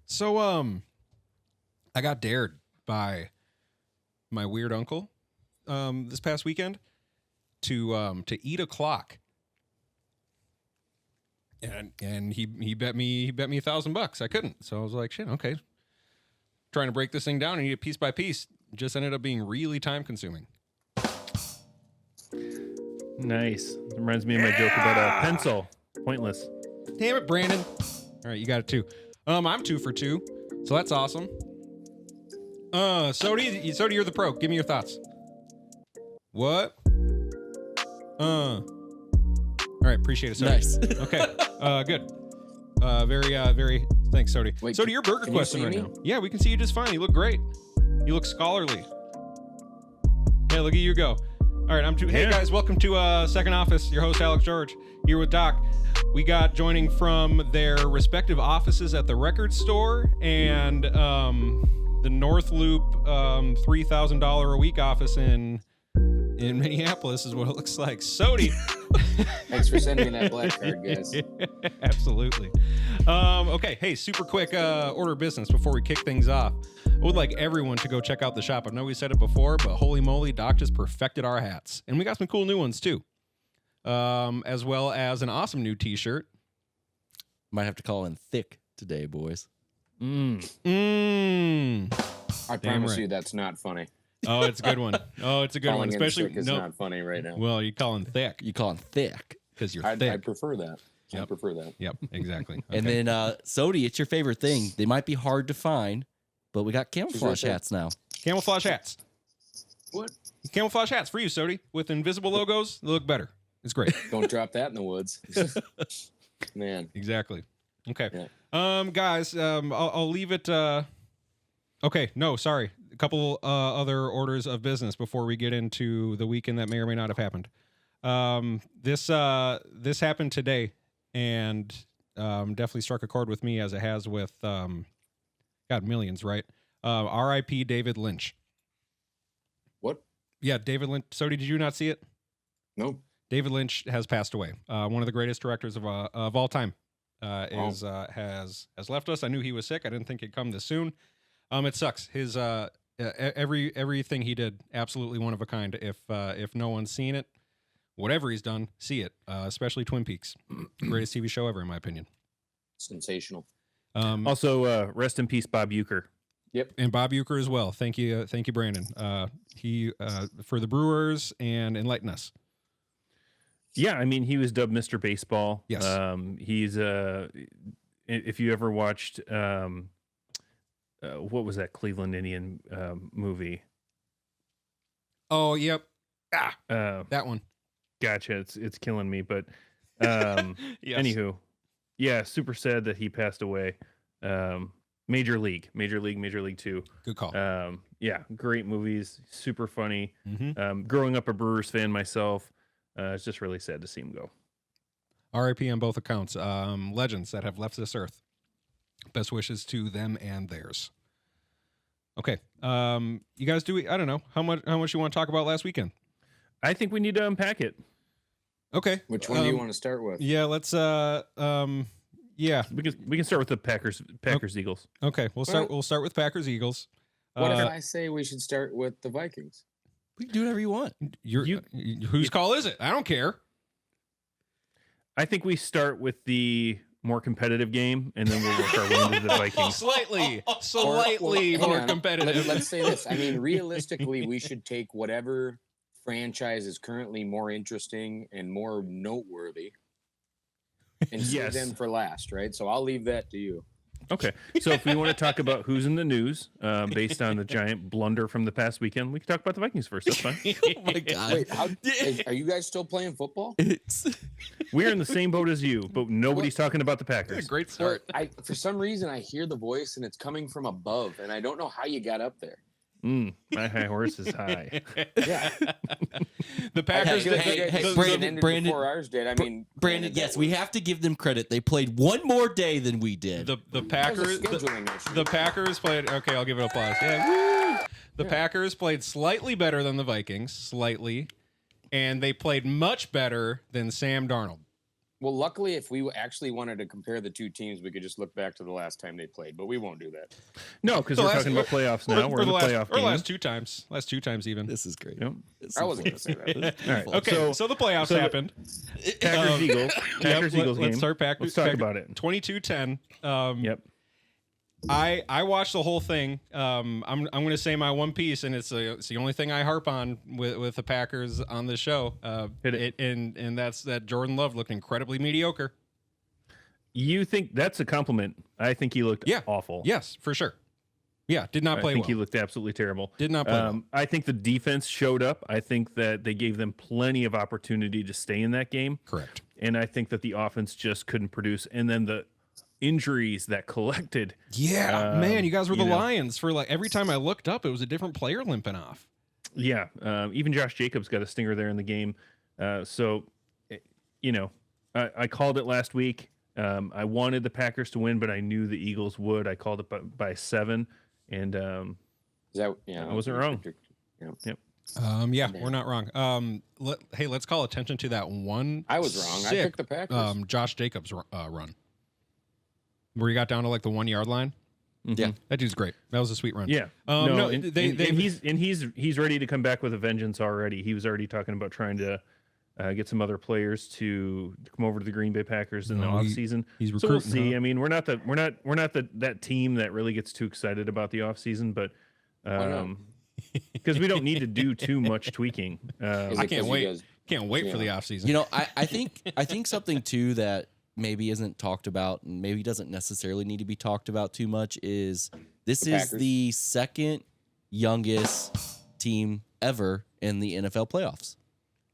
So, I got dared by my weird uncle, this past weekend to eat a clock. And he bet me $1,000. I couldn't. So I was like, shit, okay. Trying to break this thing down and eat it piece by piece. Just ended up being really time consuming. Nice. Reminds me of my joke about a pencil. Pointless. Damn it, Brandon. All right, you got it too. I'm 2 for 2, so that's awesome. Sody, you're the pro. Give me your thoughts. What? All right, appreciate it, Sody. Nice. Okay, good. Very. Thanks, Sody. Wait, Sody, you're burger can you questing see right me? now. Yeah, we can see you just fine. You look great. You look scholarly. Hey, look at you go. All right, I'm 2. Hey guys, welcome to Second Office. Your host Alex George here with Doc. We got joining from their respective offices at the record store and the North Loop $3,000 a week office in Minneapolis is what it looks like. Sody. Thanks for sending me that black card, guys. Absolutely. Okay, hey, super quick order of business before we kick things off. I would like everyone to go check out the shop. I know we said it before, but holy moly, Doc just perfected our hats. And we got some cool new ones too. As well as an awesome new t-shirt. Might have to call in thick today, boys. I promise right. you that's not funny. Oh, it's a good one. Oh, it's a good one. Calling in Especially sick is not funny right now. Well, you call him thick You call him thick. because you're I thick. prefer that. I Yep. prefer that. Yep, exactly. And Okay. then, Sody, it's your favorite thing. They might be hard to find, but we got camouflage right there. hats now. Camouflage hats. What? Camouflage hats for you, Sody. With invisible logos, they look better. It's great. Don't drop that in the woods. Man. Exactly. Okay. Yeah. Guys, I'll leave it. Okay. No, sorry. A couple other orders of business before we get into the weekend that may or may not have happened. This happened today, and definitely struck a chord with me as it has with millions, right? R.I.P. David Lynch. What? Yeah, David Lynch. Sody, did you not see it? No. David Lynch has passed away. One of the greatest directors of all time has left us. I knew he was sick. I didn't think he'd come this soon. It sucks. His everything he did, absolutely one of a kind. If no one's seen it, whatever he's done, see it. Especially Twin Peaks, greatest TV show ever, in my opinion. Sensational. Also, rest in peace, Bob Uecker. Yep. And Bob Uecker as well. Thank you, Brandon. He for the Brewers and Enlighten Us. Yeah, I mean, he was dubbed Mr. Baseball. Yes. He's if you ever watched what was that Cleveland Indian movie? Oh, yep. That one. Gotcha. It's killing me, but Yes. anywho, yeah, super sad that he passed away. Major League 2. Good call. Yeah, great movies, super funny. Mm-hmm. Growing up a Brewers fan myself, it's just really sad to see him go. R.I.P. on both accounts. Legends that have left this earth. Best wishes to them and theirs. Okay. You guys I don't know how much you want to talk about last weekend. I think we need to unpack it. Okay. Which one do you want to start with? Yeah, let's yeah. We can start with the Packers Eagles. Okay, we'll start with Packers Eagles. What if I say we should start with the Vikings? We can do whatever you want. Whose call is it? I don't care. I think we start with the more competitive game, and then we'll work our way into the Vikings. Slightly Hang more on. competitive. Let's say this. I mean, realistically, we should take whatever franchise is currently more interesting and more noteworthy and save them for last, right? So I'll leave that to you. Okay. So if we want to talk about who's in the news based on the giant blunder from the past weekend, we can talk about the Vikings first. That's fine. Oh my God. Wait, are you guys still playing football? We're in the same boat as you, but nobody's talking about the Packers. Great start. For some reason, I hear the voice and it's coming from above, and I don't know how you got up there. My high horse is high. Yeah. The Packers. Brandon, before ours did. I mean, Brandon, yes, we have to give them credit. They played one more day than we did. The Packers. The Packers played. Okay, I'll give it applause. Yeah. Woo! The Packers played slightly better than the Vikings, slightly, and they played much better than Sam Darnold. Well, luckily, if we actually wanted to compare the two teams, we could just look back to the last time they played, but we won't do that. No, because we're talking about playoffs now. We're in the playoff game. Last two times even. This is great. Yep. I wasn't going to say that. All right. Okay, so the playoffs happened. Packers Eagles. Packers Eagles game. Let's start Packers. Let's talk about it. 22-10. Yep. I watched the whole thing. I'm going to say my one piece, and it's the only thing I harp on with the Packers on this show. Hit it. And that's that Jordan Love looked incredibly mediocre. You think that's a compliment? I think he looked awful. Yes, for sure. Yeah, did not play I think well. he looked absolutely terrible. Did not play well. I think the defense showed up. I think that they gave them plenty of opportunity to stay in that game. Correct. And I think that the offense just couldn't produce. And then the injuries that collected. Yeah, man, you guys were the Lions for like every time I looked up, it was a different player limping off. Yeah, even Josh Jacobs got a stinger there in the game. So, I called it last week. I wanted the Packers to win, but I knew the Eagles would. I called it by 7, and I wasn't wrong. Yep. We're not wrong. Let's call attention to that one. I was wrong. I picked the Packers. Josh Jacobs run, where he got down to like the 1 yard line. Mm-hmm. Yeah, that dude's great. That was a sweet run. Yeah. He's ready to come back with a vengeance already. He was already talking about trying to get some other players to come over to the Green Bay Packers in the offseason. He's recruiting. So we'll see. I mean, we're not that team that really gets too excited about the offseason, but because we don't need to do too much tweaking. I can't wait. Can't wait for the offseason. You know, I think something too that maybe isn't talked about and maybe doesn't necessarily need to be talked about too much is this is the second youngest team ever in the NFL playoffs.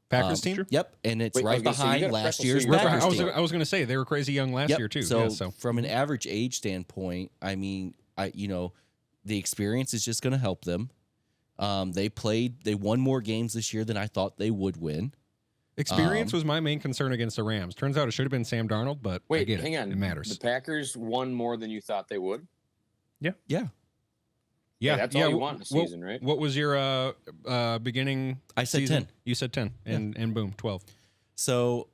Packers team? Yep, and it's right behind last year's Packers team. I was going to say they were crazy young last year too. So from an average age standpoint, I mean, the experience is just going to help them. They won more games this year than I thought they would win. Experience was my main concern against the Rams. Turns out it should have been Sam Darnold, but hang on. It matters. The Packers won more than you thought they would? Yeah. Yeah, that's all you want in a season, right? What was your beginning I said season? 10. You said 10, and boom, 12. So,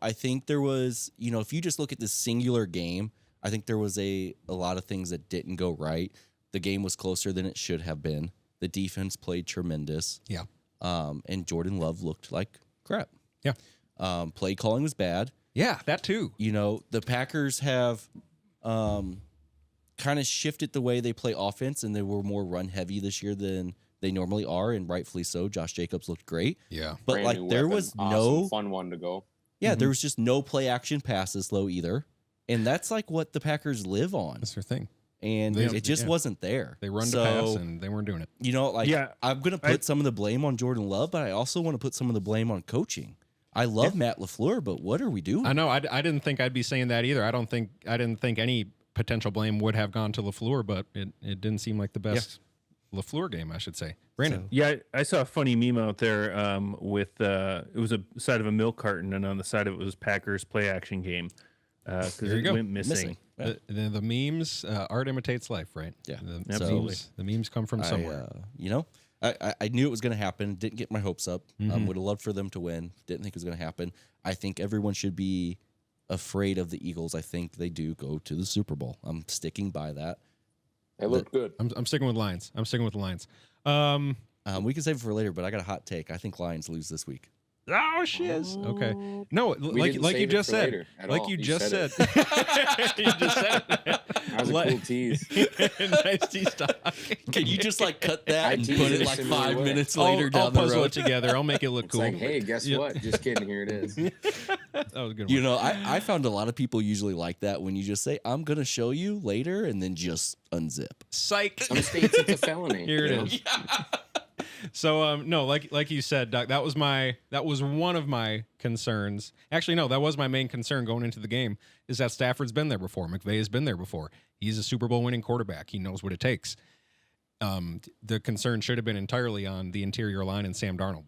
I think there was, if you just look at this singular game, I think there was a lot of things that didn't go right. The game was closer than it should have been. The defense played tremendous. Yeah. And Jordan Love looked like crap. Yeah. Play calling was bad. Yeah, that too. The Packers have kind of shifted the way they play offense, and they were more run heavy this year than they normally are, and rightfully so. Josh Jacobs looked great. Yeah. But there was no fun one to go. Yeah, there was just no play action passes low either. And that's like what the Packers live on. That's their thing. And it just wasn't there. They run to pass, and they weren't doing it. I'm going to put some of the blame on Jordan Love, but I also want to put some of the blame on coaching. I love Matt LaFleur, but what are we doing? I know. I didn't think I'd be saying that either. I didn't think any potential blame would have gone to LaFleur, but it didn't seem like the best LaFleur game, I should say. Brandon. I saw a funny meme out there with it was a side of a milk carton, and on the side of it was Packers play action game because it went missing. The memes, art imitates life, right? Yeah, absolutely. The memes come from somewhere. I knew it was going to happen. Didn't get my hopes up. Mm-hmm. Would have loved for them to win. Didn't think it was going to happen. I think everyone should be afraid of the Eagles. I think they do go to the Super Bowl. I'm sticking by that. They look good. I'm sticking with Lions. I'm sticking with the Lions. We can save it for later, but I got a hot take. I think Lions lose this week. Oh, shiz. Okay. No, like you just said. Like you just said. You just said. That was a cool tease. Nice tease talk. Can you just cut that and put it 5 minutes later down I'll the puzzle road? it together. I'll make it look It's cool. like, hey, guess what? Just kidding. Here it is. That was a good one. I found a lot of people usually like that when you just say, I'm going to show you later, and then just unzip. Psych. Some states it's a felony. Here it is. So no, like you said, Doc, that was one of my concerns. Actually, no, that was my main concern going into the game is that Stafford's been there before. McVay has been there before. He's a Super Bowl winning quarterback. He knows what it takes. The concern should have been entirely on the interior line and Sam Darnold.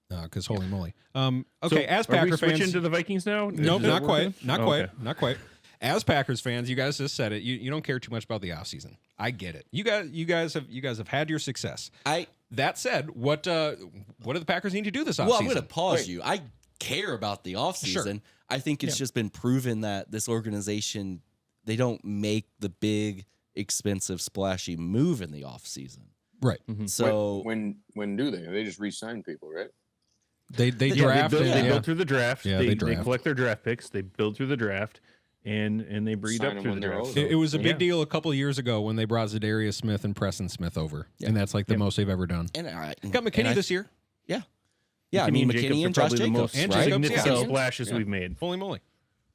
Because holy moly. Okay, as Packer fans, switching to the Vikings now? Nope, not quite. As Packers fans, you guys just said it. You don't care too much about the offseason. I get it. You guys have had your success. That said, what do the Packers need to do this offseason? Well, I'm going to pause you. I care about the offseason. Sure. I think it's just been proven that this organization, they don't make the big, expensive, splashy move in the offseason. Right. Mm-hmm. So when do they? They just re-sign people, right? They draft. They build through the draft. Yeah, they draft. collect their draft picks. They build through the draft, and they breed Sign up them through when the they're draft. old. It was a big deal a couple of years ago when they brought Zadarius Smith and Preston Smith over, and that's like the most they've ever done. and Got McKinney this year. Yeah, I mean, McKinney and Josh probably the most Jacobs, And right? Jacobs, significant yeah. splashes we've made. Holy moly!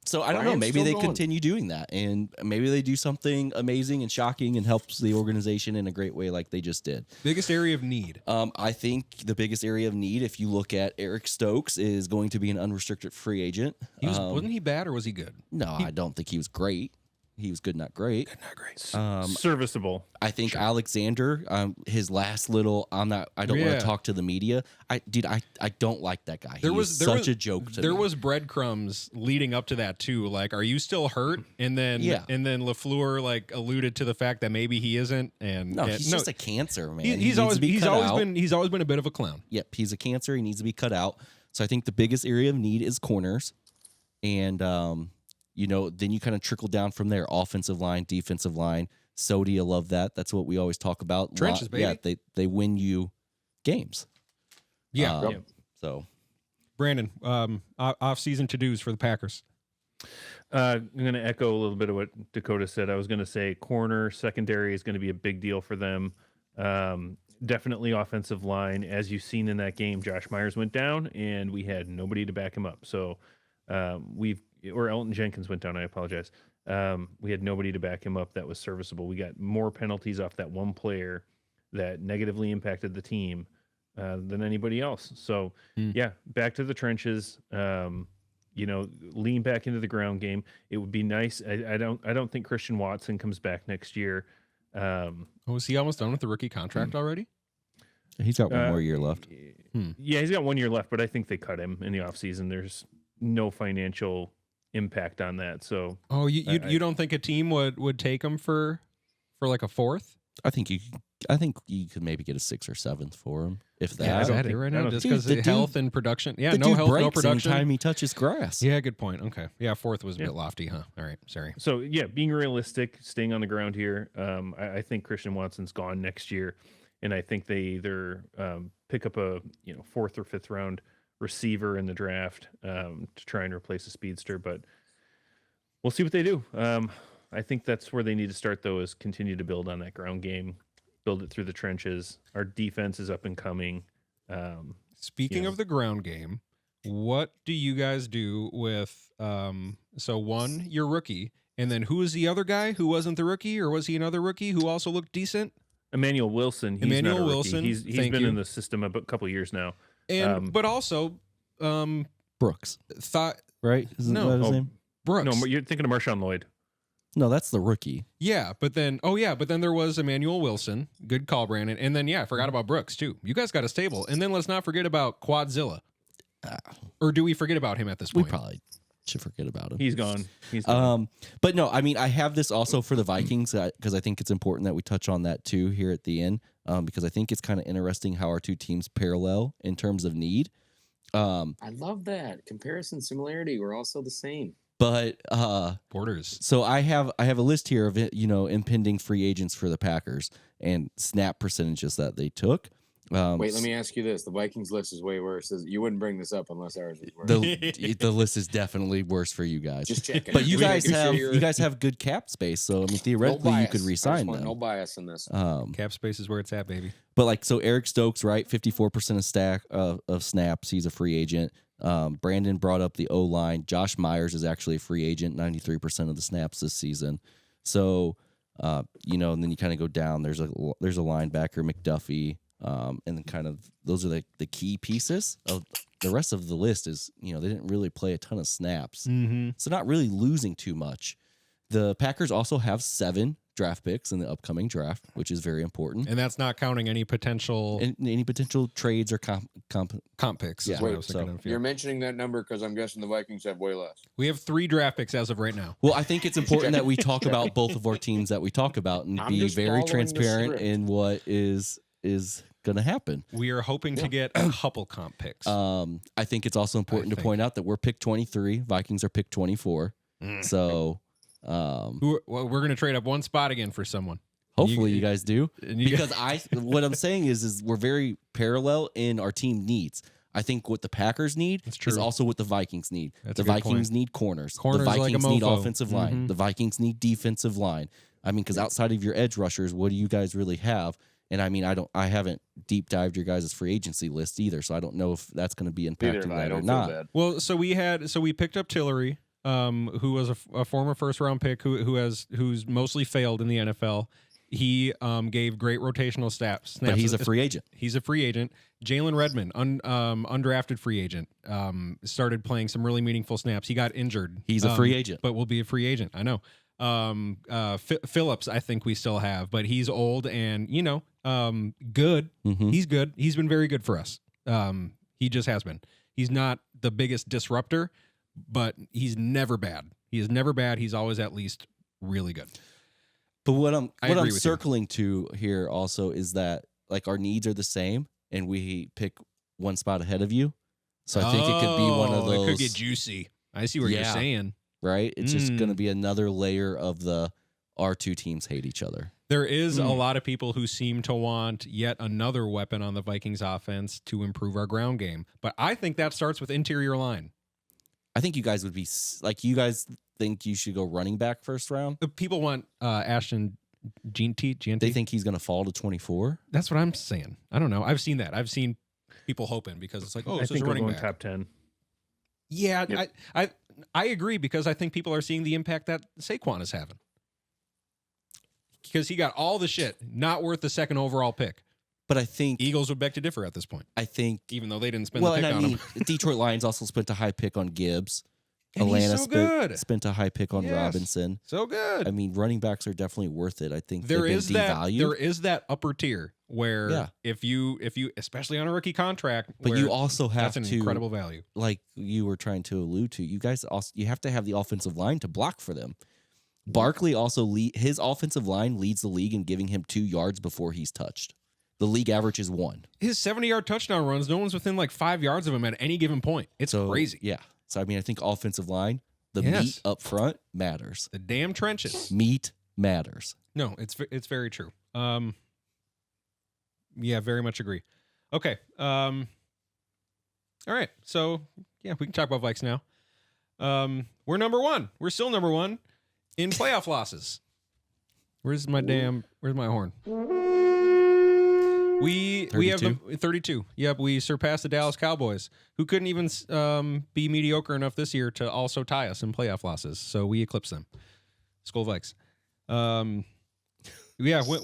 So I don't know. Brian's Maybe still they going. continue doing that, and maybe they do something amazing and shocking and helps the organization in a great way, like they just did. Biggest area of need. I think the biggest area of need, if you look at Eric Stokes, is going to be an unrestricted free agent. Wasn't he bad or was he good? No, I don't think he was great. He was good, not great. Not great. Serviceable. I think Alexander, his last little, I don't want Yeah. to talk to the media. I don't like that guy. There He was is there such was, a joke to There me. was breadcrumbs leading up to that too. Like, are you still hurt? And then LaFleur like alluded to the fact that maybe he isn't. And No, he's just a cancer, man. He he's needs always to be cut out. he's always been a bit of a clown. Yep, he's a cancer. He needs to be cut out. So I think the biggest area of need is corners. And, then you kind of trickle down from there. Offensive line, defensive line. Sodi, I love that. That's what we always talk about. Trenches, baby. Yeah, they win you games. Yeah. So, Brandon, off-season to-dos for the Packers. I'm going to echo a little bit of what Dakota said. I was going to say corner, secondary is going to be a big deal for them. Definitely offensive line. As you've seen in that game, Josh Myers went down, and we had nobody to back him up. So or Elton Jenkins went down. I apologize. We had nobody to back him up that was serviceable. We got more penalties off that one player that negatively impacted the team than anybody else. So back to the trenches. Lean back into the ground game. It would be nice. I don't think Christian Watson comes back next year. Is he almost done with the rookie contract already? he's got one more year left. Yeah, he's got 1 year left, but I think they cut him in the offseason. There's no financial impact on that. So you don't think a team would take him for like a fourth? I think you could maybe get a 6th or 7th for him, if that. Yeah, is that it right now? Just because the health and production. Yeah, no health, no production. Anytime he touches grass. Yeah, good point. Okay. Yeah, 4th was a bit lofty, huh? All right, sorry. So being realistic, staying on the ground here. I think Christian Watson's gone next year, and I think they either pick up a 4th or 5th round receiver in the draft to try and replace a speedster, but we'll see what they do. I think that's where they need to start, though, is continue to build on that ground game, build it through the trenches. Our defense is up and coming. Speaking of the ground game, what do you guys do with your rookie, and then who is the other guy who wasn't the rookie, or was he another rookie who also looked decent? Emmanuel Wilson. He's not a rookie. Wilson. He's been in the system a couple years now. And but also Brooks. Right? Isn't No. that his Oh, name? Brooks. No, you're thinking of Marshawn Lloyd. No, that's the rookie. Yeah, but then there was Emmanuel Wilson. Good call, Brandon. And then I forgot about Brooks too. You guys got a stable. And then let's not forget about Quadzilla. Or do we forget about him at this point? We probably should forget about him. He's gone. He's gone. But no, I mean, I have this also for the Vikings because I think it's important that we touch on that too here at the end because I think it's kind of interesting how our two teams parallel in terms of need. I love that comparison similarity. We're also the same. But Borders. So I have a list here of impending free agents for the Packers and snap percentages that they took. Wait, let me ask you this: the Vikings list is way worse. You wouldn't bring this up unless ours was worse. The list is definitely worse for you guys. Just checking. But you guys have good cap space, so I mean theoretically you could re-sign them. No bias in this. Cap space is where it's at, baby. But so Eric Stokes, right? 54% of snaps. He's a free agent. Brandon brought up the O-line. Josh Myers is actually a free agent, 93% of the snaps this season. So, and then you kind of go down. There's a linebacker, McDuffie, and then kind of those are the key pieces. Of the rest of the list is, they didn't really play a ton of snaps. Mm-hmm. So not really losing too much. The Packers also have 7 draft picks in the upcoming draft, which is very important. And that's not counting any potential trades or comp picks. Yeah, is what I was thinking of, You're mentioning that number because I'm guessing the Vikings have way less. We have 3 draft picks as of right now. Well, I think it's important that we talk about both of our teams that we talk about and be very transparent in what is going to happen. We are hoping to get a couple comp picks. I think it's also important to point out that we're pick 23. Vikings are pick 24. So we're going to trade up one spot again for someone. Hopefully you guys do. Because what I'm saying is we're very parallel in our team needs. I think what the Packers need is also what the Vikings need. The Vikings need corners. The Vikings need offensive line. The Vikings need defensive line. I mean, because outside of your edge rushers, what do you guys really have? And I mean, I haven't deep dived your guys' free agency list either, so I don't know if that's going to be impacting that or not. Well, so we picked up Tillery, who was a former first round pick who's mostly failed in the NFL. He gave great rotational snaps. But he's a free agent. He's a free agent. Jalen Redmond, undrafted free agent, started playing some really meaningful snaps. He got injured. He's a free agent. But will be a free agent. I know. Phillips, I think we still have, but he's old and, good. He's good. He's been very good for us. He just has been. He's not the biggest disruptor, but he's never bad. He is never bad. He's always at least really good. But what I'm circling to here also is that like our needs are the same and we pick one spot ahead of you. So I think it could be one of those. It could get juicy. I see what you're saying. Right? It's just going to be another layer of our two teams hate each other. There is a lot of people who seem to want yet another weapon on the Vikings offense to improve our ground game. But I think that starts with interior line. I think you guys would be like, you guys think you should go running back first round? People want Ashton GNT. They think he's going to fall to 24? That's what I'm saying. I don't know. I've seen that. I've seen people hoping because it's like, I think running back. top 10. Yeah, yep. I agree because I think people are seeing the impact that Saquon is having. Because he got all the shit, not worth the second overall pick. But I think Eagles would beg to differ at this point. I think even though they didn't spend the pick on him. Detroit Lions also spent a high pick on Gibbs. And Atlanta spent a high pick on Robinson. So good. I mean, running backs are definitely worth it. I think there is that upper tier where if you especially on a rookie contract, but you also have that's an incredible value. Like you were trying to allude to, you guys also you have to have the offensive line to block for them. Barkley also his offensive line leads the league in giving him 2 yards before he's touched. The league average is 1. His 70-yard touchdown runs, no one's within like 5 yards of him at any given point. It's crazy. Yeah. So, I mean, I think offensive line, the meat up front matters. The damn trenches. Meat matters. No, it's very true. Yeah, very much agree. Okay. All right. So, yeah, we can talk about Vikes now. We're number 1. We're still number 1 in playoff losses. Where's my horn? We have 32. Yep, we surpassed the Dallas Cowboys, who couldn't even be mediocre enough this year to also tie us in playoff losses. So we eclipsed them. Skol Vikes.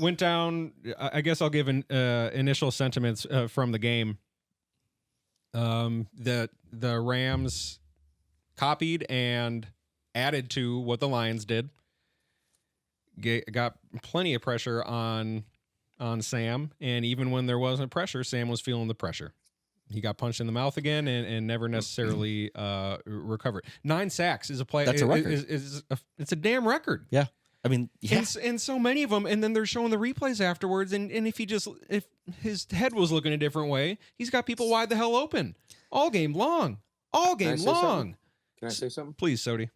Went down. I guess I'll give initial sentiments from the game. The Rams copied and added to what the Lions did. Got plenty of pressure on Sam, and even when there wasn't pressure, Sam was feeling the pressure. He got punched in the mouth again and never necessarily recovered. 9 sacks is a play. That's a record. It's a damn record. Yeah. I mean, and so many of them, and then they're showing the replays afterwards, and if his head was looking a different way, he's got people wide the hell open all game long. Can I say something? Please, Sody.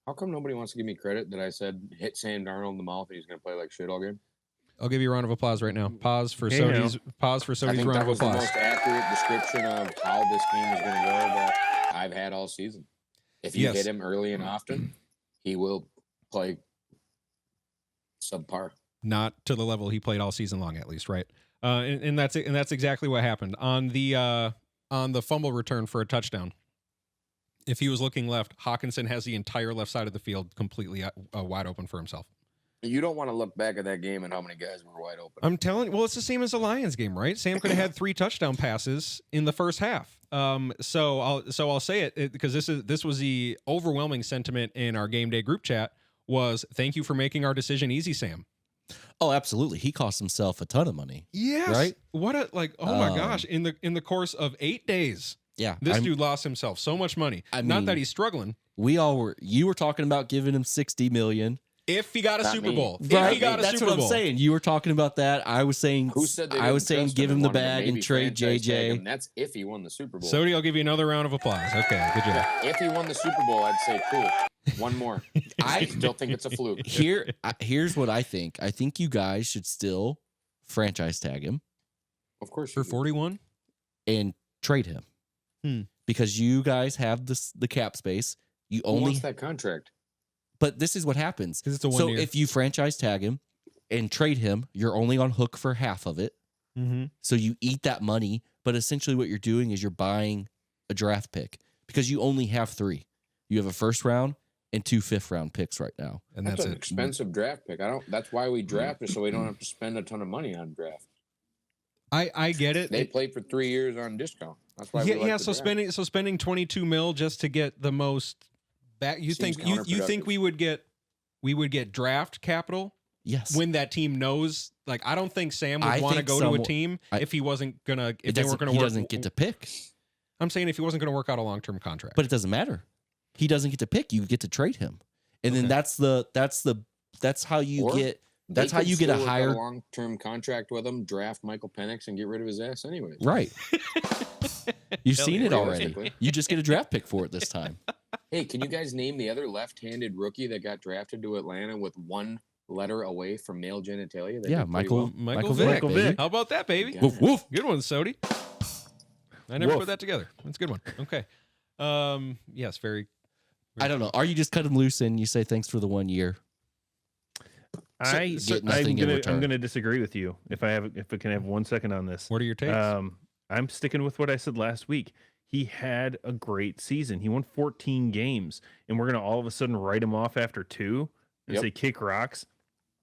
How come nobody wants to give me credit that I said hit Sam Darnold in the mouth and he's going to play like shit all game? I'll give you a round of applause right now. Pause for Sody's round of applause. I think that was the most accurate description of how this game is going to go that I've had all season. If you hit him early and often, he will play subpar. Not to the level he played all season long, at least, right? And that's it. And that's exactly what happened on the fumble return for a touchdown. If he was looking left, Hawkinson has the entire left side of the field completely wide open for himself. You don't want to look back at that game and how many guys were wide open. I'm telling you, well, it's the same as the Lions game, right? Sam could have had 3 touchdown passes in the first half. So I'll say it because this was the overwhelming sentiment in our game day group chat was thank you for making our decision easy, Sam. Oh, absolutely. He cost himself a ton of money. Yes. Right? What a my gosh, in the course of 8 days. Yeah. This dude lost himself so much money. Not that he's struggling. You were talking about giving him $60 million. If he got a Not Super me. Bowl. If Right, he got a that's Super what Bowl. I'm saying. You were talking about that. I was saying. Who said they I was didn't saying trust give him him the wanted to bag and maybe trade franchise tag JJ. him? That's if he won the Super Bowl. Sody, I'll give you another round of applause. Okay, good job. If he won the Super Bowl, I'd say cool. One more. I still think it's a fluke. Here's what I think. I think you guys should still franchise tag him Of course. For you do. 41? and trade him because you guys have the cap space. You Who only, wants that contract? but this is what happens. 'Cause it's a So 1 year. if you franchise tag him and trade him, you're only on hook for half of it. Mm-hmm. So you eat that money, but essentially what you're doing is you're buying a draft pick because you only have 3. You have a first round and 2 fifth-round picks right now. And That's that's an it. expensive draft pick. That's why we draft it, so we don't have to spend a ton of money on draft. I get it. They play for 3 years on discount. That's why. Yeah, we like yeah. the So draft. spending 22 mil just to get the most back. You Seems think counterproductive. we would get draft capital Yes. when that team knows? Like, I don't think Sam would I want to think go to a someone- team if he wasn't gonna. If It they doesn't- weren't gonna he work. doesn't get to pick, I'm saying if he wasn't gonna work out a long term contract. but it doesn't matter. He doesn't get to pick. You get to trade him, and then Okay. that's how you Or get. They That's how could you get a still work out higher long-term contract with him, draft Michael Penix, and get rid of his ass anyway. right. You've Hell seen yeah, it already. realistically. You just get a draft pick for it this time. Hey, can you guys name the other left-handed rookie that got drafted to Atlanta with 1 letter away from male genitalia? They Yeah, did pretty Michael. well. Michael Vick, Vick. Michael baby. Vick. How about that, baby? God. Woof woof. Good one, Sody. I never Woof. put that together. That's a good one. Okay. Yes, very. I don't know. Are you just cut him loose and you say thanks for the 1 year? I'm nothing in return. gonna disagree with you if I can have 1 second on this. What are your takes? I'm sticking with what I said last week. He had a great season. He won 14 games, and we're gonna all of a sudden write him off after 2 and Yep. say kick rocks.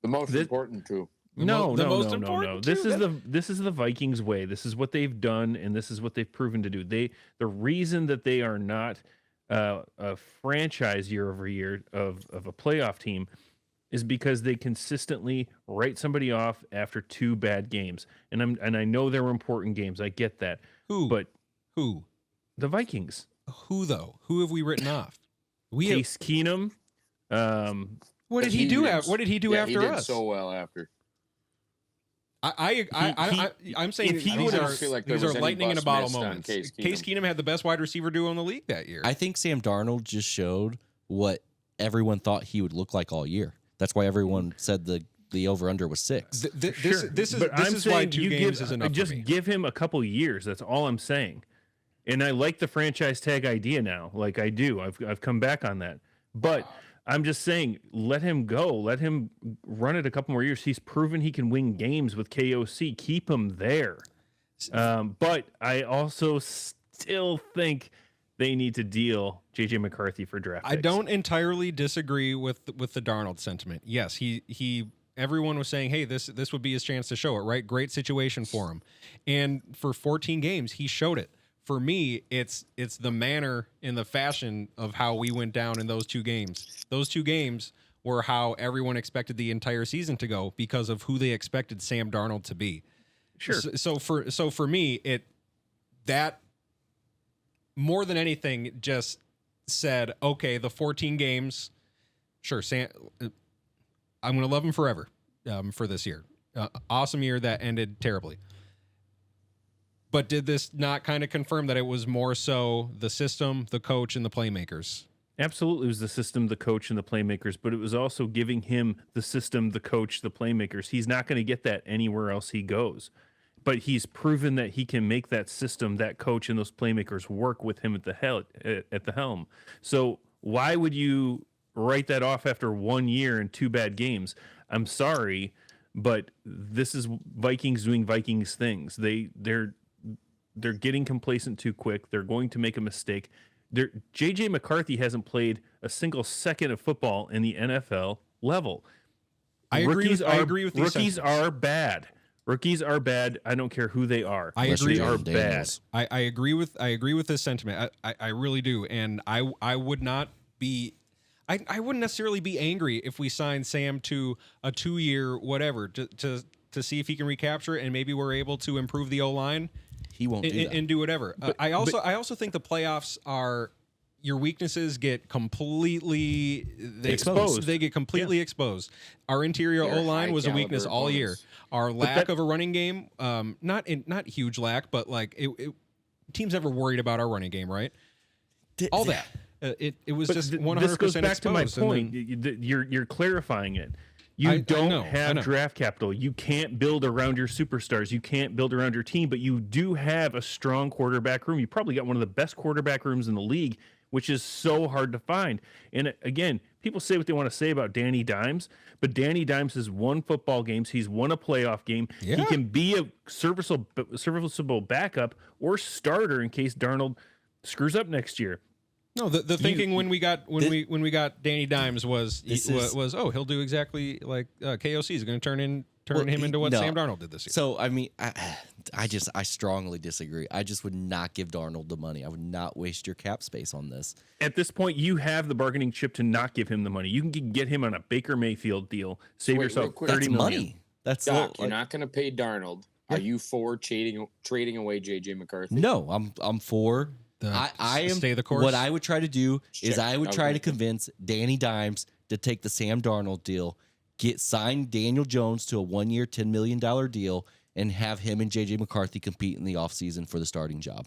The most This- important too. No. important This too, is the Vikings way. This is what they've done, and this is what they've proven to do. The reason that they are not a franchise year over year of a playoff team is because they consistently write somebody off after 2 bad games. And I know they were important games. I get that. Who? But Who? the Vikings, Who though? Who have we written off? We have, Case Keenum, what did The he do? Heathens. What did he do Yeah, after he did us? so well after. I'm saying if he these would've- are, I don't feel like there these are was any lightning in a bust bottle missed on moments. Case Case Keenum had the best wide receiver duo in the league that year. I think Sam Darnold just showed what everyone thought he would look like all year. That's why everyone said the over under was 6. Sure. This But I'm is why saying 2 you games give, is enough just for me. give him a couple years. That's all I'm saying. And I like the franchise tag idea now. Like I do. I've come back on that. But I'm just saying, let him go. Let him run it a couple more years. He's proven he can win games with KOC. Keep him there. But I also still think they need to deal JJ McCarthy for draft I picks. don't entirely disagree with the Darnold sentiment. Yes, he everyone was saying, hey, this would be his chance to show it, right? Great situation for him. And for 14 games, he showed it. For me, it's the manner and the fashion of how we went down in those 2 games. Those 2 games were how everyone expected the entire season to go because of who they expected Sam Darnold to be. Sure. So for me, that more than anything just said, okay, the 14 games, sure, Sam, I'm going to love him forever for this year. Awesome year that ended terribly. But did this not kind of confirm that it was more so the system, the coach, and the playmakers? Absolutely, it was the system, the coach, and the playmakers, but it was also giving him the system, the coach, the playmakers. He's not going to get that anywhere else he goes. But he's proven that he can make that system, that coach, and those playmakers work with him at the helm. So why would you write that off after 1 year and 2 bad games? I'm sorry, but this is Vikings doing Vikings things. They're getting complacent too quick. They're going to make a mistake. JJ McCarthy hasn't played a single second of football in the NFL level. I agree with these rookies sentiments. are bad. Rookies are bad. I don't care who they are. I Unless agree. you're Are Jalen bad. Daniels. I agree with this sentiment. I really do, and I would not be. I wouldn't necessarily be angry if we signed Sam to a 2-year whatever to see if he can recapture it, and maybe we're able to improve the O-line He won't do that. and do whatever. I also think the playoffs are. your weaknesses get completely Exposed. They get completely exposed. Our interior They're O-line was a high-caliber weakness all year. opponents. Our lack of a running game, not huge lack, but like teams ever worried about our running game, right? All that. It was just 100% This goes back to my exposed, and point. then- You're clarifying it. You I don't know. have draft capital. You can't build around your superstars. You can't build around your team, but you do have a strong quarterback room. You probably got one of the best quarterback rooms in the league, which is so hard to find. And again, people say what they want to say about Danny Dimes, but Danny Dimes has won football games. He's won a playoff game. Yeah. He can be a serviceable backup or starter in case Darnold screws up next year. No, the thinking when we got Danny Dimes was he'll do exactly like KOC is going to turn him into what Sam Darnold did this year. So I mean, I strongly disagree. I just would not give Darnold the money. I would not waste your cap space on this. At this point, you have the bargaining chip to not give him the money. You can get him on a Baker Mayfield deal. Save yourself quick. $30 That's million. money. That's Doc, you're not going to pay Darnold. Yeah. Are you for trading away JJ McCarthy? No, I'm for. I am. Stay the course. What I would try to do is Check. I would try to Okay. convince Danny Dimes to take the Sam Darnold deal, sign Daniel Jones to a 1-year, $10 million deal, and have him and JJ McCarthy compete in the offseason for the starting job.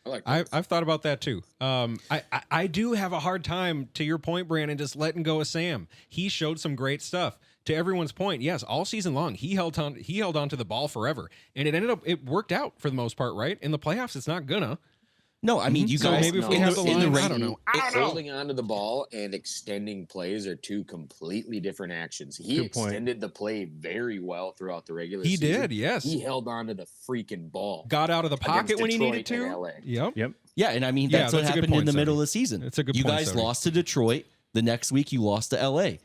I like that. I've thought about that too. I do have a hard time, to your point, Brandon, just letting go of Sam. He showed some great stuff. To everyone's point, yes, all season long he held on to the ball forever, and it worked out for the most part, right? In the playoffs, it's not gonna. No, I mean you So guys. maybe if we in have the, the in the line, I rate- don't know. Holding on to the ball and extending plays are two completely different actions. He Good point. extended the play very well throughout the regular He season. did, yes. He held on to the freaking ball. Got out of the pocket Against when he needed Detroit and to. LA. Yep. Yep. Yeah, and I mean Yeah, that's what that's a good happened in point, the middle Sonny. of the season. That's a good You point, guys Sonny. lost to Detroit. The next week you lost to LA.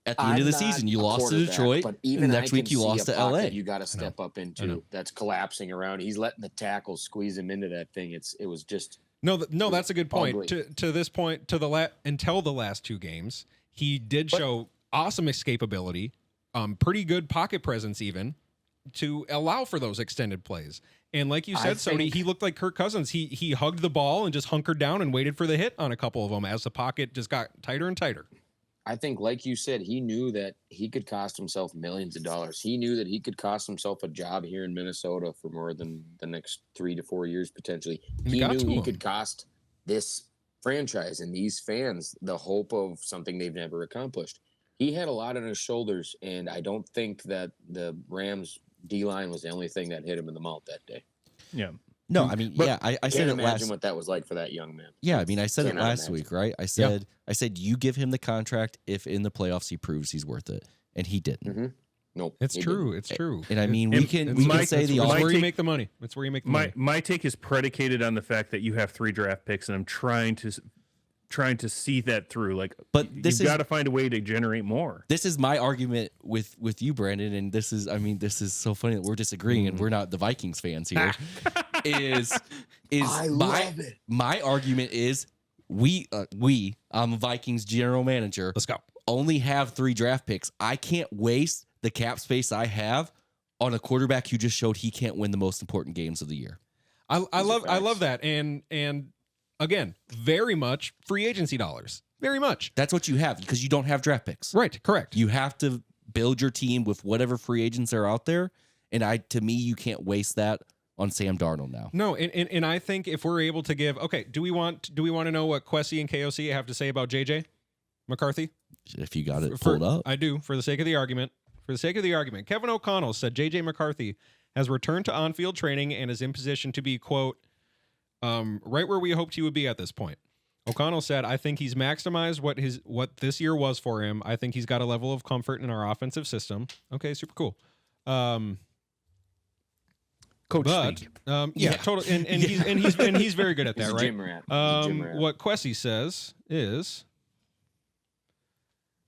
At the end of the season, you lost to Detroit. But even and next I week can you see lost a to LA. pocket you got to step up into. That's collapsing around. He's letting the tackle squeeze him into that thing. It was just No, that's a good point. ugly. To this point, until the last two games, he did show awesome escapability, pretty good pocket presence, even to allow for those extended plays. And like you said, Sony, he looked like Kirk Cousins. He hugged the ball and just hunkered down and waited for the hit on a couple of them as the pocket just got tighter and tighter. I think, like you said, he knew that he could cost himself millions of dollars. He knew that he could cost himself a job here in Minnesota for more than the next 3 to 4 years, potentially. And He got knew to he him. could cost this franchise and these fans the hope of something they've never accomplished. He had a lot on his shoulders, and I don't think that the Rams D-line was the only thing that hit him in the mouth that day. Yeah. No, I mean, I I said can't it imagine last. what that was like for that young man. Yeah, I mean, I said it Cannot last imagine. week, right? I said you give him the contract if in the playoffs he proves he's worth it, and he didn't. Nope. It's he true. didn't. It's true. And I mean, It- we can it's- say the that's my where you take- make the money. That's where you make the money. My take is predicated on the fact that you have 3 draft picks, and I'm trying to see that through. Like, But this you've is- got to find a way to generate more. This is my argument with you, Brandon, and this is so funny that we're disagreeing and we're not the Vikings fans here. I love it. My argument is I'm a Vikings general manager. Let's go. Only have 3 draft picks. I can't waste the cap space I have on a quarterback who just showed he can't win the most important games of the year. I love facts. that. And again, very much free agency dollars. Very much. That's what you have because you don't have draft picks. Right. Correct. You have to build your team with whatever free agents are out there. And to me, you can't waste that on Sam Darnold now. No, and I think if we're able to give, okay, do we want to know what Kwesi and KOC have to say about JJ McCarthy? If you got it pulled up. I do, for the sake of the argument. Kevin O'Connell said JJ McCarthy has returned to on-field training and is in position to be, quote, right where we hoped he would be at this point. O'Connell said, I think he's maximized what this year was for him. I think he's got a level of comfort in our offensive system. Okay, super cool. Coach But speak. yeah, total, and he's very good at He's that, a right? gym rat. He's a gym rat. What Kwesi says is,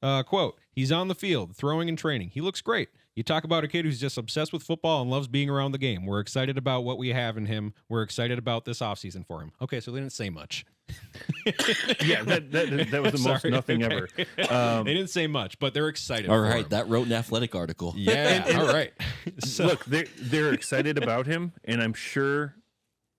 quote, he's on the field, throwing and training. He looks great. You talk about a kid who's just obsessed with football and loves being around the game. We're excited about what we have in him. We're excited about this offseason for him. Okay, so they didn't say much. Yeah, that was the most Sorry. nothing ever. They didn't say much, but they're excited All for right, him. that wrote an athletic article. Yeah, all right. So, Look, they're excited about him, and I'm sure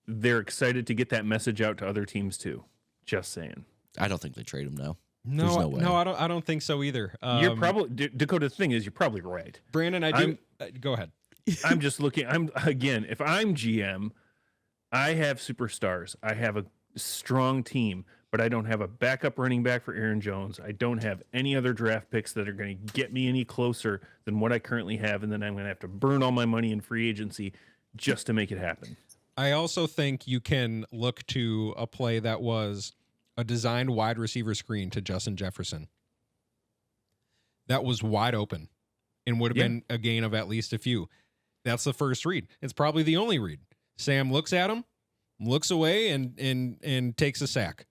they're excited to get that message out to other teams too. Just saying. I don't think they trade him now. No, There's no way. no, I don't think so either. You're probably Dakota. The thing is, you're probably right. Brandon. I do. Go ahead. I'm just looking. If I'm GM, I have superstars. I have a strong team, but I don't have a backup running back for Aaron Jones. I don't have any other draft picks that are going to get me any closer than what I currently have, and then I'm going to have to burn all my money in free agency just to make it happen. I also think you can look to a play that was a designed wide receiver screen to Justin Jefferson. That was wide open and would have been a gain of at least a few. That's the first read. It's probably the only read. Sam looks at him, looks away, and takes a sack.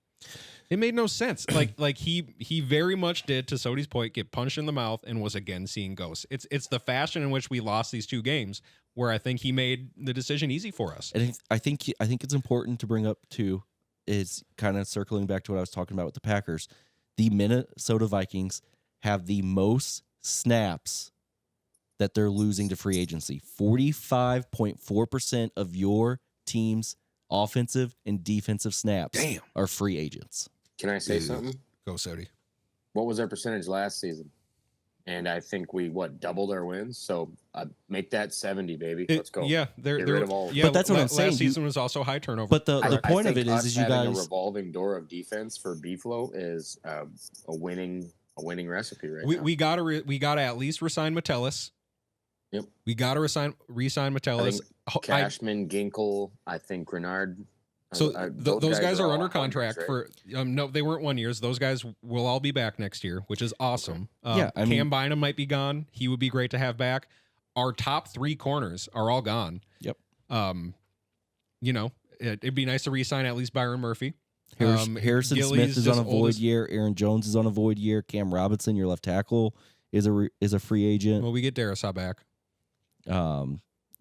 It made no sense. Like he very much did, to Sodi's point, get punched in the mouth and was again seeing ghosts. It's the fashion in which we lost these two games where I think he made the decision easy for us. And I think it's important to bring up too, is kind of circling back to what I was talking about with the Packers. The Minnesota Vikings have the most snaps that they're losing to free agency. 45.4% of your team's offensive and defensive snaps are free agents. Can I say something? Go, Sodi. What was our percentage last season? And I think we doubled our wins. So make that 70, baby. Let's go. Yeah, Get rid of all. Yeah, but that's what I'm saying. Last season was also high turnover. But the point of it us is you having guys a revolving door of defense for B-Flow is a winning recipe right now. we gotta at least resign Metellus. Yep. We gotta re-sign Metellus. Cashman, Ginkle, I think Grenard. So those guys are under all contract hundreds, for no, they weren't 1 year. Those guys will all be back next year, which is awesome. Yeah, I Cam Bynum might be gone. He would be great to have back. Our top three corners are all gone. Yep. It'd be nice to re-sign at least Byron Murphy. Harrison Gillies Smith is on a just void oldest- year. Aaron Jones is on a void year. Cam Robinson, your left tackle, is a free agent. Well, we get Darisaw back.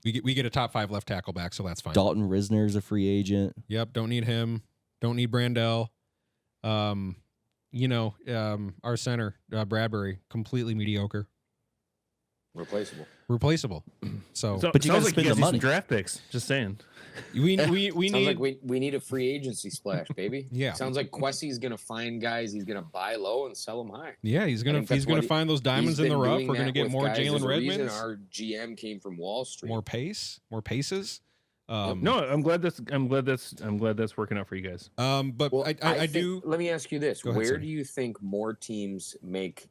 We get a top 5 left tackle back, so that's fine. Dalton Risner is a free agent. Yep, don't need him. Don't need Brandell. Our center, Bradbury, completely mediocre. Replaceable. So But you gotta sounds like spend you the guys need some money. draft picks. Just saying. we Sounds need like we need a free agency splash, baby. Yeah. Sounds like Quessie's gonna find guys he's gonna buy low and sell them high. Yeah, he's gonna find those diamonds in the rough. We're gonna get more Jalen Redmonds. Our GM came from Wall Street. More paces. No, I'm glad that's working out for you guys. But Well, I think- do. Let me ask you this: Go ahead, where Sonny. do you think more teams make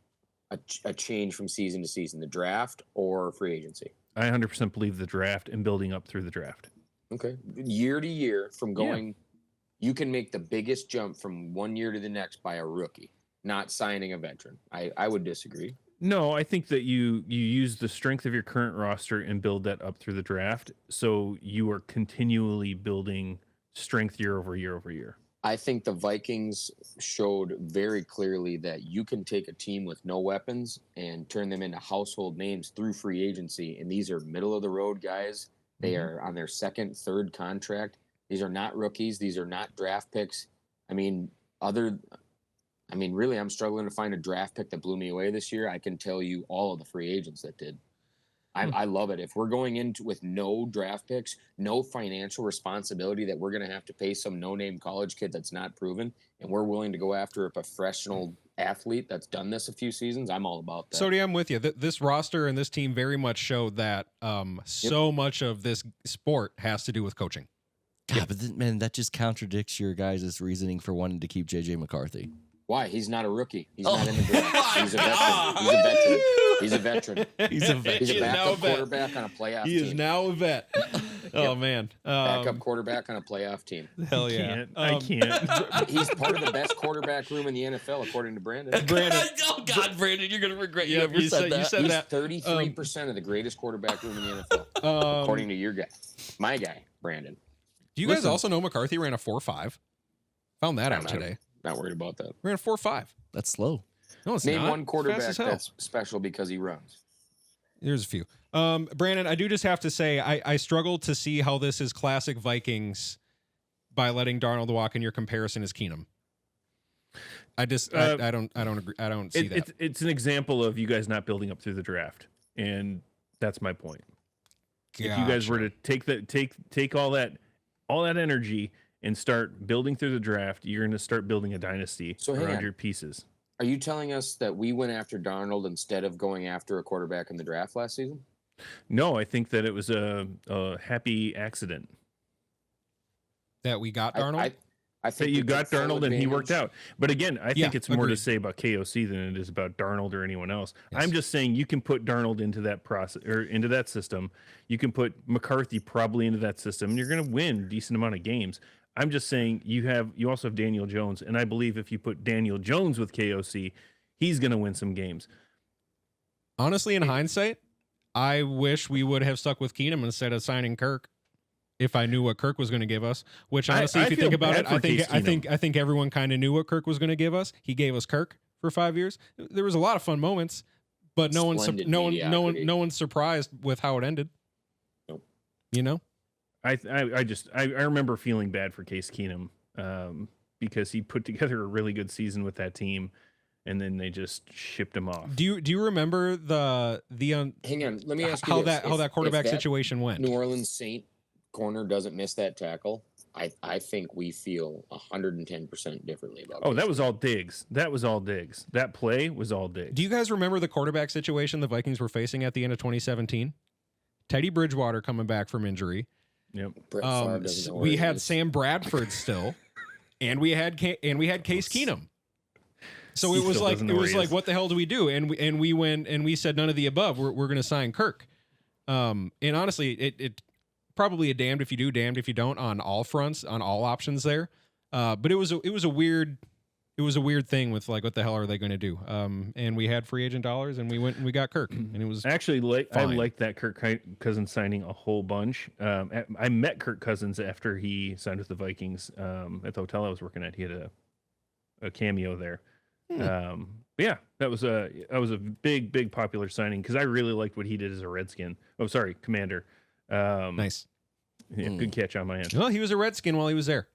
a change from season to season, the draft or free agency? I 100% believe the draft and building up through the draft. Okay, year to year, from going, you can make the biggest jump from 1 year to the next by a rookie, not signing a veteran. I would disagree. No, I think that you use the strength of your current roster and build that up through the draft, so you are continually building strength year over year over year. I think the Vikings showed very clearly that you can take a team with no weapons and turn them into household names through free agency. And these are middle of the road guys. They are on their second, third contract. These are not rookies. These are not draft picks. Really, I'm struggling to find a draft pick that blew me away this year. I can tell you all of the free agents that did. I love it. If we're going into with no draft picks, no financial responsibility that we're going to have to pay some no-name college kid that's not proven, and we're willing to go after a professional athlete that's done this a few seasons, I'm all about that. Sodi, I'm with you. This roster and this team very much showed that so much of this sport has to do with coaching. God, but man, that just contradicts your guys' reasoning for wanting to keep JJ McCarthy. Why? He's not a rookie. He's not in the draft. He's a veteran. He's a veteran. He's a veteran. He's a backup quarterback on a playoff team. He is now a vet. Oh, man. Backup quarterback on a playoff team. Hell yeah. I can't. He's part of the best quarterback room in the NFL, according to Brandon. Oh, God, Brandon, you're going to regret you ever said that. You said He's that. 33% of the greatest quarterback room in the NFL, according to your guy. My guy, Brandon. Do you guys also know McCarthy ran a 4.5? Found that out today. Not worried about that. Ran a 4.5. That's slow. No, it's Name not. one Fast quarterback as hell. that's special because he runs. There's a few. Brandon, I do just have to say I struggle to see how this is classic Vikings by letting Darnold walk, and your comparison is Keenum. I don't agree. I don't see that. It's an example of you guys not building up through the draft, and that's my point. If you guys were to take all that energy and start building through the draft, you're going to start building a dynasty around your pieces. Are you telling us that we went after Darnold instead of going after a quarterback in the draft last season? No, I think that it was a happy accident. That we got Darnold? I think that you got Darnold and he worked out. But again, I think it's more to say about KOC than it is about Darnold or anyone else. Yes. I'm just saying you can put Darnold into that process or into that system. You can put McCarthy probably into that system, and you're going to win a decent amount of games. I'm just saying you also have Daniel Jones, and I believe if you put Daniel Jones with KOC, he's going to win some games. Honestly, in hindsight, I wish we would have stuck with Keenum instead of signing Kirk. If I knew what Kirk was going to give us, which honestly, if you think about it, I think everyone kind of knew what Kirk was going to give us. He gave us Kirk for 5 years. There was a lot of fun moments, but no one's surprised with how it ended. Nope. You know, I remember feeling bad for Case Keenum because he put together a really good season with that team, and then they just shipped him off. Do you remember the hang on? Let me ask you how that quarterback situation went. New Orleans Saint corner doesn't miss that tackle, I think we feel 110% differently about it. That was all Diggs. That play was all Diggs. Do you guys remember the quarterback situation the Vikings were facing at the end of 2017? Teddy Bridgewater coming back from injury. Yep. We had Sam Bradford still, and we had Case Keenum. So it was like what the hell do we do? And we went and we said none of the above. We're going to sign Kirk. And honestly, it probably a damned if you do, damned if you don't on all fronts, on all options there. But it was a weird thing with like, what the hell are they going to do? And we had free agent dollars, and we went and we got Kirk, and it was actually I liked that Kirk Cousins signing a whole bunch. I met Kirk Cousins after he signed with the Vikings at the hotel I was working at. He had a cameo there. Yeah, that was a big popular signing because I really liked what he did as a Redskin. Oh, sorry, Commander. Nice. Yeah, good catch on my end. Well, he was a Redskin while he was there.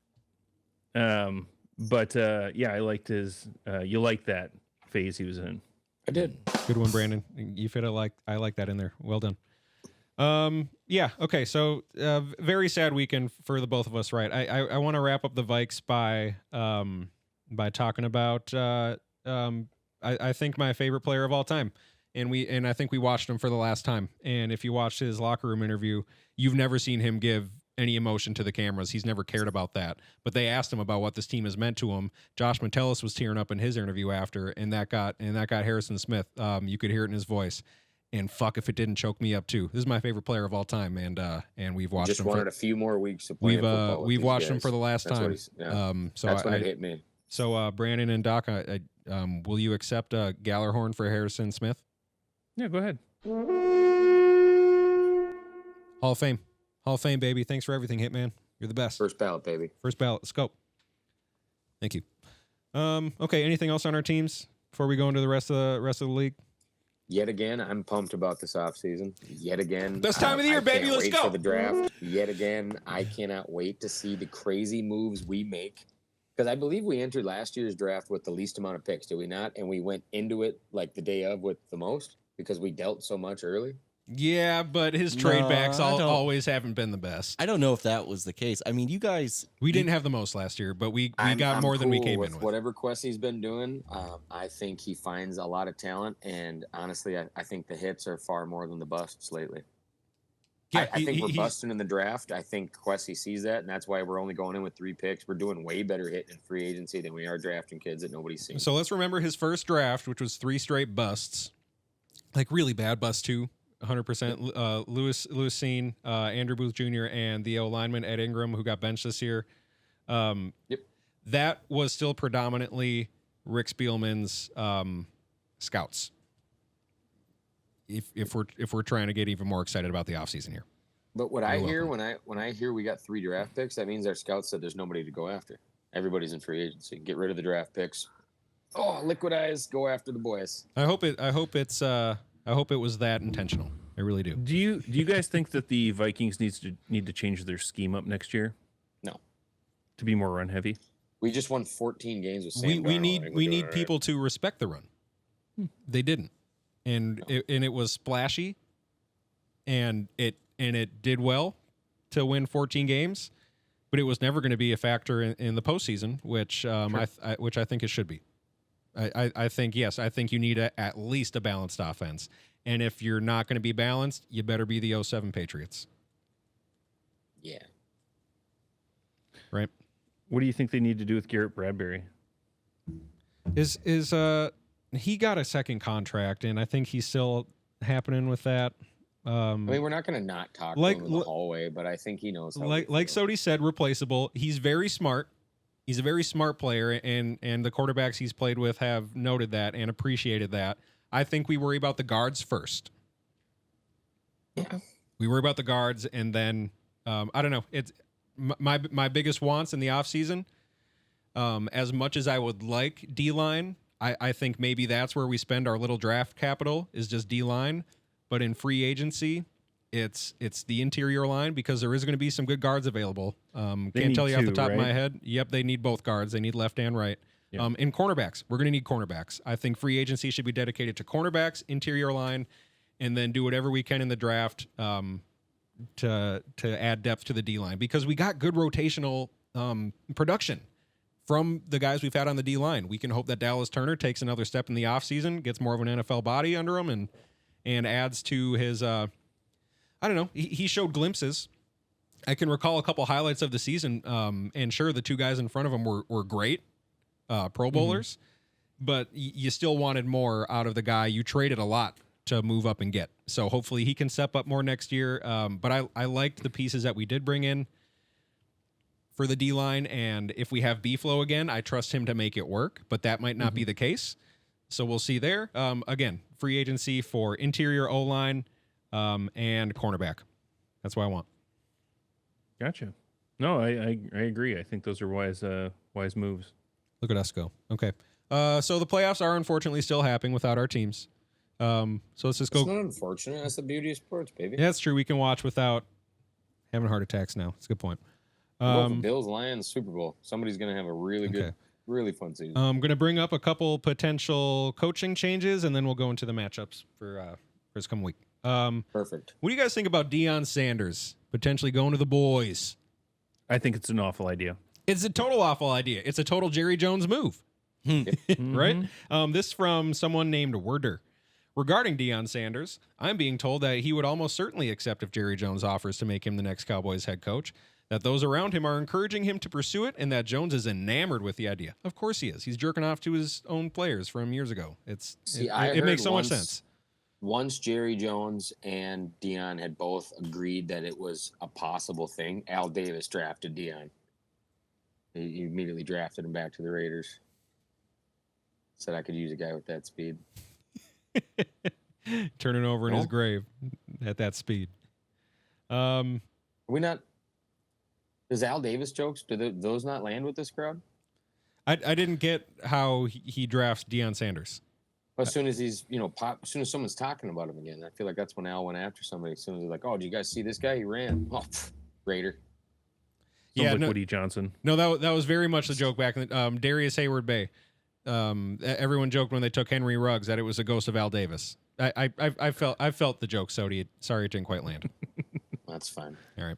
But I liked his. You liked that phase he was in. I did. Good one, Brandon. You fit it I like that in there. Well done. Yeah. Okay. So, very sad weekend for the both of us, right? I want to wrap up the Vikes by talking about I think my favorite player of all time. And I think we watched him for the last time. And if you watched his locker room interview, you've never seen him give any emotion to the cameras. He's never cared about that. But they asked him about what this team has meant to him. Josh Metellus was tearing up in his interview after, and that got Harrison Smith. You could hear it in his voice. And fuck if it didn't choke me up too. This is my favorite player of all time, and we've watched just him. Wanted a few more weeks of playing football. We've watched him for the last time. So that's when it hit me. So Brandon and Doc, will you accept Gjallarhorn for Harrison Smith? Yeah, go ahead. Hall of Fame, baby. Thanks for everything, Hitman. You're the best. First ballot, baby. First ballot. Let's go. Thank you. Okay. Anything else on our teams before we go into the rest of the league? Yet again, I'm pumped about this offseason. Yet again, best time of the year, baby. Let's go for the draft. Yet again, I cannot wait to see the crazy moves we make. Because I believe we entered last year's draft with the least amount of picks, did we not? And we went into it like the day of with the most because we dealt so much early. Yeah, but his trade backs always haven't been the best. I don't know if that was the case. I mean, you guys... We didn't have the most last year, but we got more than we came in with. Whatever Kwesi's been doing, I think he finds a lot of talent. And honestly, I think the hits are far more than the busts lately. Yeah, I think we're busting in the draft. I think Kwesi sees that, and that's why we're only going in with 3 picks. We're doing way better hitting in free agency than we are drafting kids that nobody's seen. So let's remember his first draft, which was 3 straight busts. Like really bad busts, too. 100%. Lewis Cine, Andrew Booth Jr., and the O-lineman Ed Ingram, who got benched this year. Yep. That was still predominantly Rick Spielman's scouts. If we're trying to get even more excited about the offseason here. But what I hear when I hear we got 3 draft picks, that means our scouts said there's nobody to go after. Everybody's in free agency. Get rid of the draft picks. Oh, liquidize, go after the boys. I hope it was that intentional. I really do. Do you guys think that the Vikings need to change their scheme up next year? No. To be more run heavy? We just won 14 games with Sam Darnold. We need people to respect the run. They didn't. And it was splashy, and it did well to win 14 games. but it was never going to be a factor in the postseason, which which I think it should be. I think, yes, I think you need at least a balanced offense. And if you're not going to be balanced, you better be the 07 Patriots. Yeah. Right. What do you think they need to do with Garrett Bradbury? He got a second contract, and I think he's still happening with that. I mean, we're not going to not talk to him in the hallway, but I think he knows how like Sodi said, replaceable. He's very smart. He's a very smart player, and the quarterbacks he's played with have noted that and appreciated that. I think we worry about the guards first. Yeah. We worry about the guards, and then I don't know. It's my biggest wants in the offseason. As much as I would like D-line, I think maybe that's where we spend our little draft capital is just D-line. But in free agency, it's the interior line because there is going to be some good guards available. Can't tell you off the top of my head. Yep, they need both guards. They need left and right. Yep. In cornerbacks, we're going to need cornerbacks. I think free agency should be dedicated to cornerbacks, interior line, and then do whatever we can in the draft to add depth to the D-line because we got good rotational production from the guys we've had on the D-line. We can hope that Dallas Turner takes another step in the offseason, gets more of an NFL body under him, and adds to his I don't know. He showed glimpses. I can recall a couple highlights of the season, and sure, the two guys in front of him were great Pro Bowlers, but you still wanted more out of the guy you traded a lot to move up and get. So hopefully he can step up more next year. But I liked the pieces that we did bring in for the D-line, and if we have B-Flow again, I trust him to make it work, but that might not be the case. So we'll see there. Again, free agency for interior O-line and cornerback. That's what I want. Gotcha. No, I agree. I think those are wise moves. Look at us go. Okay. So the playoffs are unfortunately still happening without our teams. So let's just go. It's not unfortunate. That's the beauty of sports, baby. Yeah, that's true. We can watch without having heart attacks now. That's a good point. Both Bills, Lions, Super Bowl. Somebody's going to have a really good, really fun season. I'm going to bring up a couple potential coaching changes, and then we'll go into the matchups for this coming week. Perfect. What do you guys think about Deion Sanders potentially going to the boys? I think it's an awful idea. It's a total awful idea. It's a total Jerry Jones move. Right? This from someone named Werder. Regarding Deion Sanders, I'm being told that he would almost certainly accept if Jerry Jones offers to make him the next Cowboys head coach, that those around him are encouraging him to pursue it, and that Jones is enamored with the idea. Of course he is. He's jerking off to his own players from years ago. It makes so much sense. Once Jerry Jones and Deion had both agreed that it was a possible thing, Al Davis drafted Deion. He immediately drafted him back to the Raiders. Said I could use a guy with that speed. Turning over in his grave at that speed. Are we not? Does Al Davis jokes, do those not land with this crowd? I didn't get how he drafts Deion Sanders. As soon as he's, as soon as someone's talking about him again, I feel like that's when Al went after somebody. As soon as he's like, oh, did you guys see this guy? He ran. Oh, Raider. Sounds like Woody Johnson. No, that was very much the joke back in Darius Hayward Bay. Everyone joked when they took Henry Ruggs that it was a ghost of Al Davis. I felt the joke, Sodi. Sorry it didn't quite land. That's fine. All right.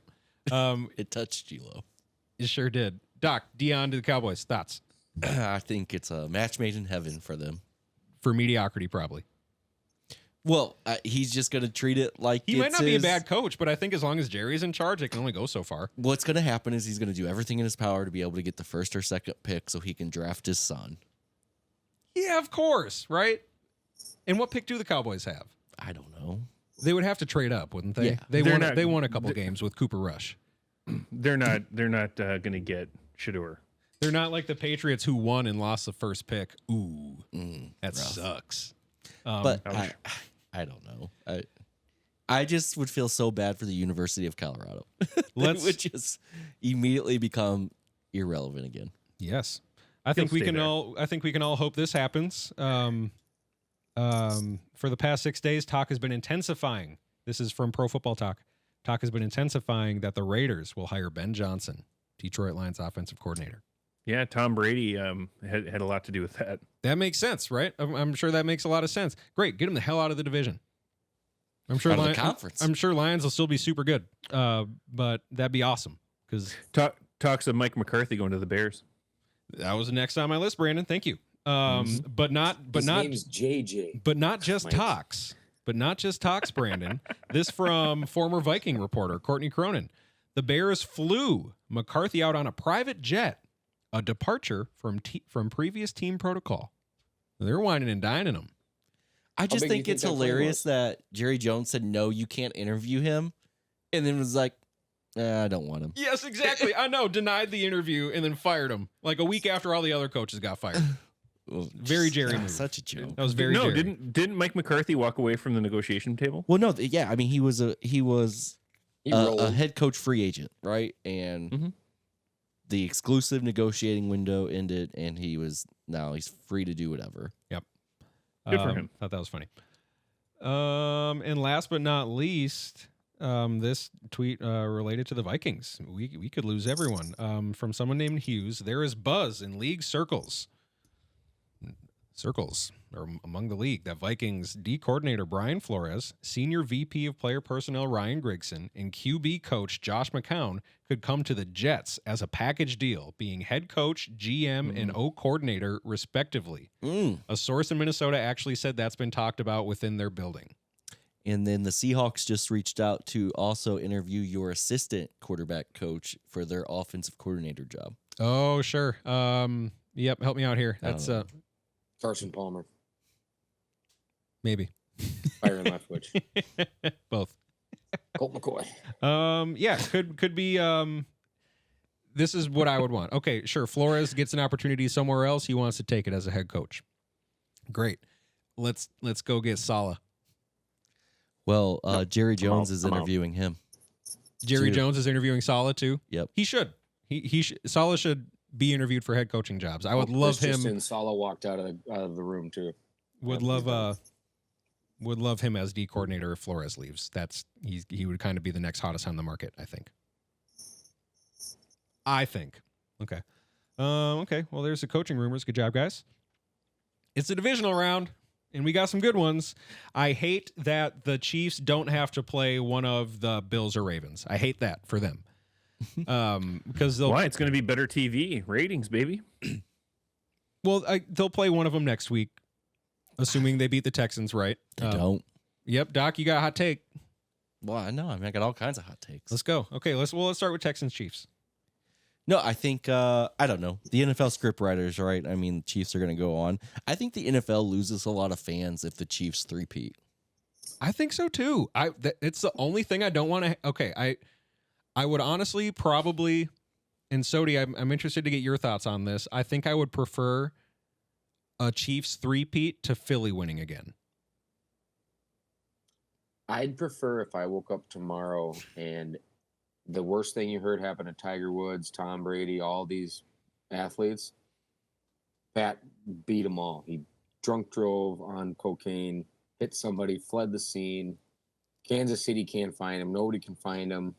It touched you, low. It sure did. Doc, Deion to the Cowboys. Thoughts? I think it's a match made in heaven for them. For mediocrity, probably. Well, he's just going to treat it like he might not be a bad coach, but I think as long as Jerry's in charge, it can only go so far. What's going to happen is he's going to do everything in his power to be able to get the first or second pick so he can draft his son. Yeah, of course, right? And what pick do the Cowboys have? I don't know. They would have to trade up, wouldn't they? Yeah. They won a couple games with Cooper Rush. They're not going to get Shador. They're not like the Patriots who won and lost the first pick. Ooh, that rough. Sucks. But I don't know. I just would feel so bad for the University of Colorado. They would just immediately become irrelevant again. Yes, I think we can all hope this happens. For the past 6 days, talk has been intensifying. This is from Pro Football Talk. Talk has been intensifying that the Raiders will hire Ben Johnson, Detroit Lions offensive coordinator. Yeah, Tom Brady had a lot to do with that. That makes sense, right? I'm sure that makes a lot of sense. Great, get him the hell out of the division. I'm sure the conference. I'm sure Lions will still be super good, but that'd be awesome because talks of Mike McCarthy going to the Bears. That was next on my list, Brandon. Thank you. But not His name's JJ. but not just Mike. talks. But not just talks, Brandon. This from former Viking reporter Courtney Cronin. The Bears flew McCarthy out on a private jet, a departure from previous team protocol. They're whining and dining him. I just big do you think think it's that plane hilarious was? that Jerry Jones said, no, you can't interview him. And then was like, I don't want him. Yes, exactly. I know. Denied the interview and then fired him like a week after all the other coaches got fired. Well, Very Jerry move. Such a joke. That was very no, Jerry. didn't Mike McCarthy walk away from the negotiation table? Well, no, yeah. I mean, he was He a rolled. head coach free agent, right? And the exclusive negotiating window ended, and he's free to do whatever. Good for him. Thought that was funny. And last but not least, this tweet related to the Vikings. We could lose everyone. From someone named Hughes. There is buzz in league circles or among the league that Vikings D coordinator Brian Flores, senior VP of player personnel Ryan Grigson, and QB coach Josh McCown could come to the Jets as a package deal, being head coach, GM, and O coordinator respectively. A source in Minnesota actually said that's been talked about within their building. And then the Seahawks just reached out to also interview your assistant quarterback coach for their offensive coordinator job. Oh, sure. Yep, help me out here. That's Carson Palmer. maybe Fire in my Twitch. both. Colt McCoy. Yeah, could be this is what I would want. Okay, sure. Flores gets an opportunity somewhere else. He wants to take it as a head coach. Great. Let's go get Saleh. Well, Jerry I'm out. Jones is I'm out. interviewing him. Jerry Dude. Jones is interviewing Saleh too. Yep. He should. He should. Saleh should be interviewed for head coaching jobs. I would love him. Salah walked out of the room too. Would love him as D coordinator if Flores leaves. He would kind of be the next hottest on the market, I think. Okay. Okay. Well, there's the coaching rumors. Good job, guys. It's a divisional round, and we got some good ones. I hate that the Chiefs don't have to play one of the Bills or Ravens. I hate that for them. Because Why? It's going to be better TV ratings, baby. They'll play one of them next week, assuming they beat the Texans, right? They don't. Yep, Doc, you got a hot take. Well, I know. I mean, I got all kinds of hot takes. Let's go. Okay, let's start with Texans Chiefs. No, I think I don't know. The NFL script writers, right? I mean, the Chiefs are going to go on. I think the NFL loses a lot of fans if the Chiefs three-peat. I think so too. It's the only thing I don't want to. Okay, I would honestly probably, and Sodi, I'm interested to get your thoughts on this. I think I would prefer a Chiefs three-peat to Philly winning again. I'd prefer if I woke up tomorrow and the worst thing you heard happened to Tiger Woods, Tom Brady, all these athletes. Pat beat them all. He drunk drove on cocaine, hit somebody, fled the scene. Kansas City can't find him. Nobody can find him.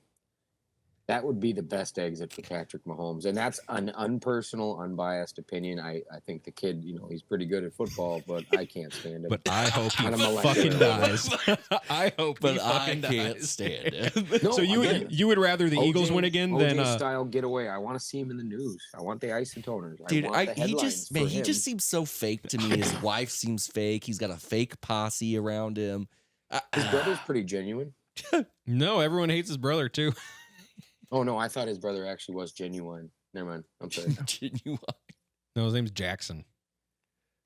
That would be the best exit for Patrick Mahomes. And that's an unpersonal, unbiased opinion. I think the kid, he's pretty good at football, but I can't stand him. But I hope he On a molecular fucking level. dies. I hope he But I fucking can't dies. stand it. No, So again, you would rather the Eagles win again than OJ style getaway. I want to see him in the news. I want the isotoners. Dude, I want the he headlines for him. just seems so fake to me. His wife seems fake. He's got a fake posse around him. His brother's pretty genuine. No, everyone hates his brother too. Oh no, I thought his brother actually was genuine. Never mind. I'm sorry. Genuine. No, his name's Jackson.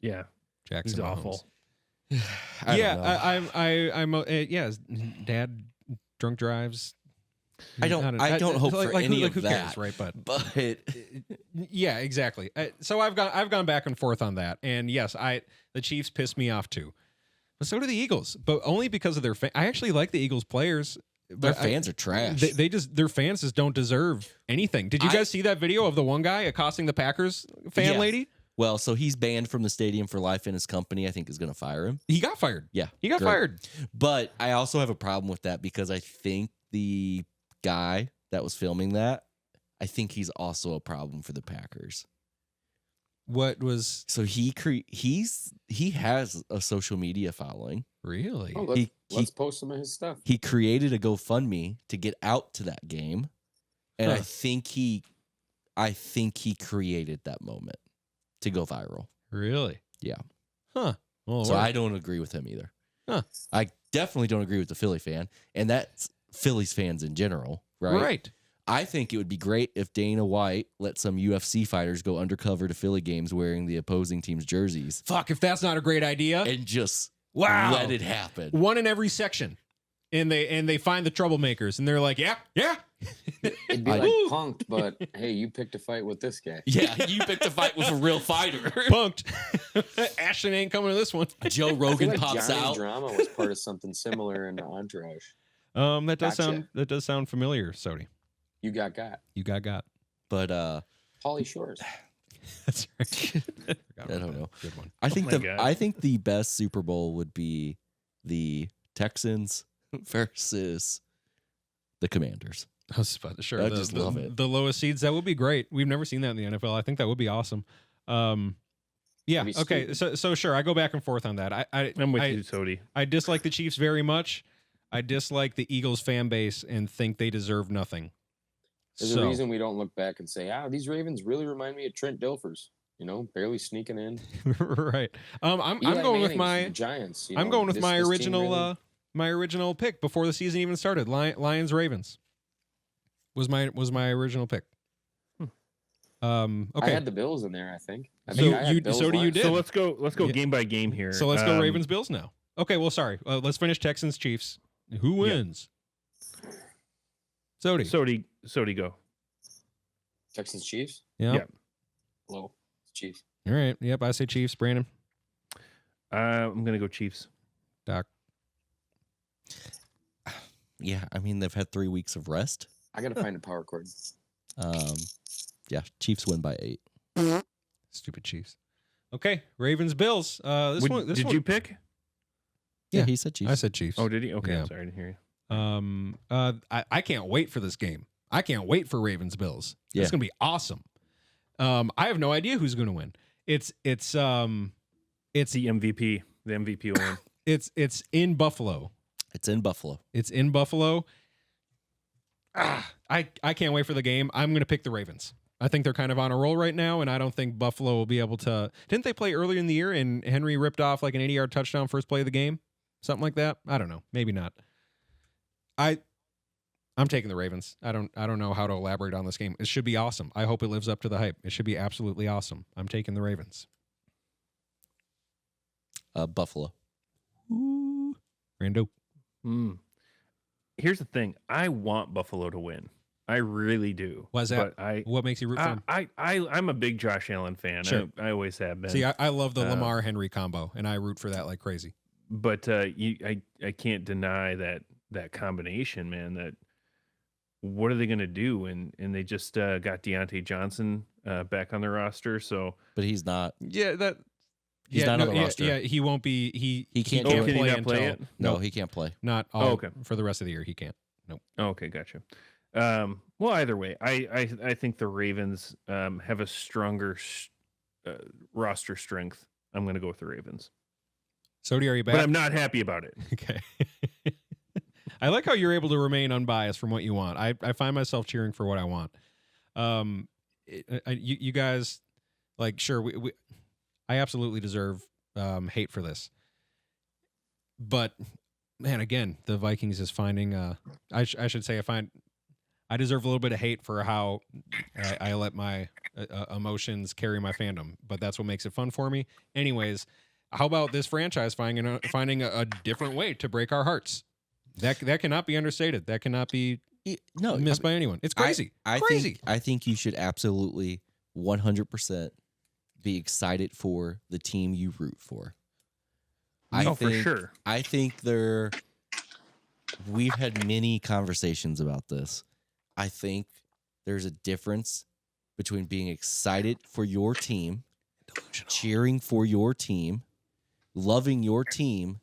Yeah, Jackson. he's Mahomes. awful. I don't know. Yeah, his dad drunk drives. I don't hope for any of who that. cares, right? But yeah, exactly. So I've gone back and forth on that, and yes, the Chiefs piss me off too, but so do the Eagles, but only because of their. I actually like the Eagles players. Their But fans are trash. their fans just don't deserve anything. Did you guys see that video of the one guy accosting the Packers fan Yeah. lady? Well, so he's banned from the stadium for life, and his company, I think, is going to fire him. He got fired. Yeah, He got great. fired. But I also have a problem with that because I think the guy that was filming that, I think he's also a problem for the Packers. What was So he has a social media following. really? Oh, let's post some of his stuff. He created a GoFundMe to get out to that game, and I think he I think he created that moment to go viral. Really? Yeah. Huh. Well, So I don't agree with him either. Huh. I definitely don't agree with the Philly fan, and that's Phillies fans in general, right? Right. I think it would be great if Dana White let some UFC fighters go undercover to Philly games wearing the opposing team's jerseys Fuck, if that's not a great idea. and just Wow. let it happen. One in every section. And they find the troublemakers and they're like, yeah. It'd be like punked, but hey, you picked a fight with this guy. Yeah, you picked a fight with a real fighter. Punked. Ashton ain't coming to this one. Joe I feel Rogan like pops Johnny out. Drama was part of something similar in Entourage. That Gotcha. does sound familiar, Sody. You got. You got. But Pauly Shores. That's right. I don't know. Good one. I think my God. I think the best Super Bowl would be the Texans versus the Commanders. I was about to sure. I just love it. The lowest seeds, that would be great. We've never seen that in the NFL. I think that would be awesome. Yeah. That'd be Okay. So sure, I go back and forth on that. I'm with you, Sody. I dislike the Chiefs very much. I dislike the Eagles fan base and think they deserve nothing. There's a reason we don't look back and say, these Ravens really remind me of Trent Dilfers. Barely sneaking in. Right. I'm Eli going with Manning's my Giants. I'm going with my this team original really- my original pick before the season even started. Lions Ravens was my original pick. I Okay. had the Bills in there. I think. So I had you- Bills so do you Lions. did. So let's go Yeah. game by game here. So let's go Ravens Bills now. Okay, well sorry. Let's finish Texans Chiefs. Who wins? Sody. Sody, go. Texans Chiefs. Yeah. Yeah. Low Chiefs. All right. Yep, I say Chiefs. Brandon. I'm gonna go Chiefs. Doc. Yeah, I mean they've had 3 weeks of rest. I gotta find a power cord. Yeah, Chiefs win by 8. Stupid Chiefs. Okay, Ravens Bills. This one Did you pick? Yeah, Yeah. he said Chiefs. I said Chiefs. Oh, did he? Okay, Yeah. I'm sorry, I didn't hear you. I can't wait for this game. I can't wait for Ravens Bills. Yeah. It's gonna be awesome. I have no idea who's gonna win. It's The MVP. The MVP will win. it's in Buffalo. It's in Buffalo. It's in Buffalo. I can't wait for the game. I'm gonna pick the Ravens. I think they're kind of on a roll right now, and I don't think Buffalo will be able to. Didn't they play earlier in the year and Henry ripped off like an 80-yard touchdown first play of the game? Something like that. I don't know. Maybe not. I'm taking the Ravens. I don't know how to elaborate on this game. It should be awesome. I hope it lives up to the hype. It should be absolutely awesome. I'm taking the Ravens. Buffalo. Rando. Here's the thing. I want Buffalo to win. I really do. Why's that? But What makes you root for him? I'm a big Josh Allen fan. Sure. I always have been. See, I love the Lamar Henry combo, and I root for that like crazy. But I can't deny that combination, man. That what are they going to do? And they just got Deontay Johnson back on the roster. So, But he's not. Yeah, He's not on the roster. Yeah, he won't be. He can't can play he not until play it? No, he can't play. not all, okay. for the rest of the year. He can't. Nope. Okay, gotcha. Well, either way, I think the Ravens have a stronger roster strength. I'm going to go with the Ravens. Sody, are you back? But I'm not happy about it. Okay. I like how you're able to remain unbiased from what you want. I find myself cheering for what I want. You guys, like, sure, I absolutely deserve hate for this. But, man, again, the Vikings is finding, I should say I deserve a little bit of hate for how I let my emotions carry my fandom. But that's what makes it fun for me. Anyways, how about this franchise finding a different way to break our hearts? That cannot be understated. That cannot be missed by anyone. It's crazy. Crazy. I think you should absolutely 100% be excited for the team you root for. For sure. I think we've had many conversations about this. I think there's a difference between being excited for your team, cheering for your team, loving your team,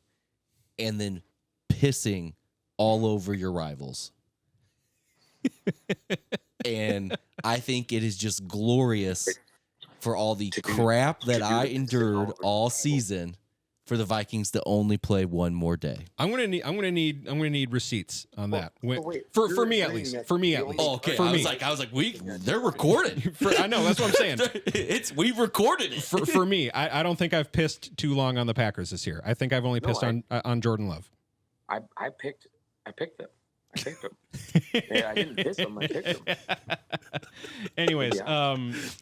and then pissing all over your rivals. And I think it is just glorious for all the crap that I endured all season for the Vikings to only play one more day. I'm gonna need receipts on that. wait, For me at least. For me at least. Oh, okay. For I me. was like, they're recorded. I know, that's what I'm saying. We've recorded it. For me, I don't think I've pissed too long on the Packers this year. I think I've only pissed on Jordan Love. I picked them. Yeah, I didn't piss them. I picked them. Anyways, Yeah.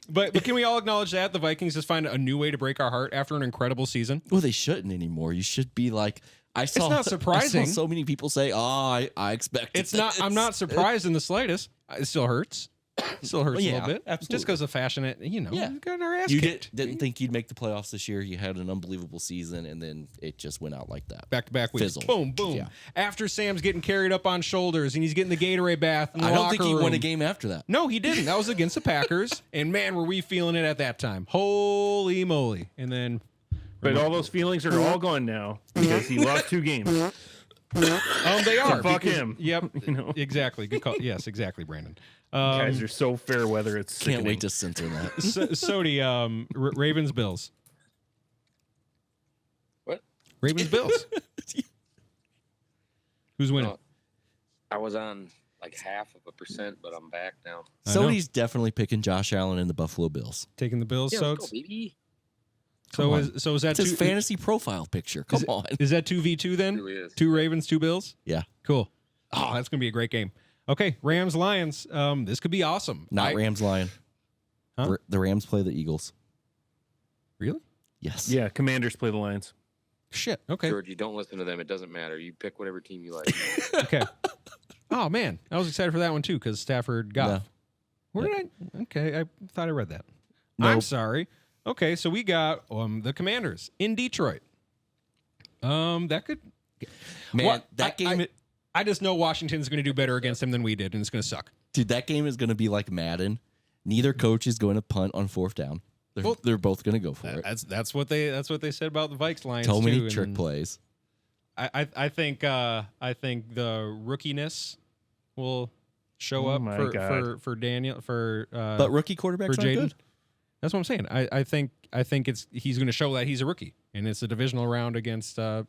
But can we all acknowledge that the Vikings just find a new way to break our heart after an incredible season? Well, they shouldn't anymore. You should be like, It's not surprising. I saw so many people say, "Oh, I expected." It's not. I'm not surprised in the slightest. It still hurts. It still hurts a Yeah, little bit. absolutely. Just because of fashion, we got our ass You kicked. didn't think you'd make the playoffs this year. You had an unbelievable season, and then it just went out like that. Back-to-back weeks. Fizzled. Boom, boom. Yeah. After Sam's getting carried up on shoulders and he's getting the Gatorade bath in the I don't think he locker won a room. game after that. No, he didn't. That was against the Packers. And man, were we feeling it at that time. Holy moly. And then But all those feelings are all gone now because he lost 2 games. they are. Fuck because- him. Yep. You know? Exactly. Good call. Yes, exactly, Brandon. Guys are so fair weather. It's Can't sickening. wait to censor that. Sody, Ravens Bills. What? Ravens Bills. Who's winning? Oh, I was on like 0.5%, but I'm back now. I know. Somebody's definitely picking Josh Allen and the Buffalo Bills. Taking the Bills. Yeah, So let's go, baby. is that It's his two? fantasy profile picture. Come on. Is that 2v2 then? Really is. 2 Ravens, 2 Bills. Yeah. Cool. Oh, that's gonna be a great game. Okay, Rams Lions. This could be awesome. Not Rams Lion. Huh? The Rams play the Eagles. Really? Yes. Yeah, Commanders play the Lions. Shit. Okay. George, you don't listen to them. It doesn't matter. You pick whatever team you like. Okay. Oh man, I was excited for that one too because Stafford got. No. Where did I? Okay, I thought I read that. Nope. I'm sorry. Okay, so we got the Commanders in Detroit. That could. Man, What? that game, I just know Washington's going to do better against them than we did, and it's going to suck. dude, that game is going to be like Madden. Neither coach is going to punt on 4th down. They're both going to go for it. That's what they said about the Vikes Lions. So many too, trick and plays. I think the rookiness will show Oh up my for God. Daniel But rookie for quarterbacks aren't Jaden. good. That's what I'm saying. I think he's going to show that he's a rookie, and it's a divisional round against I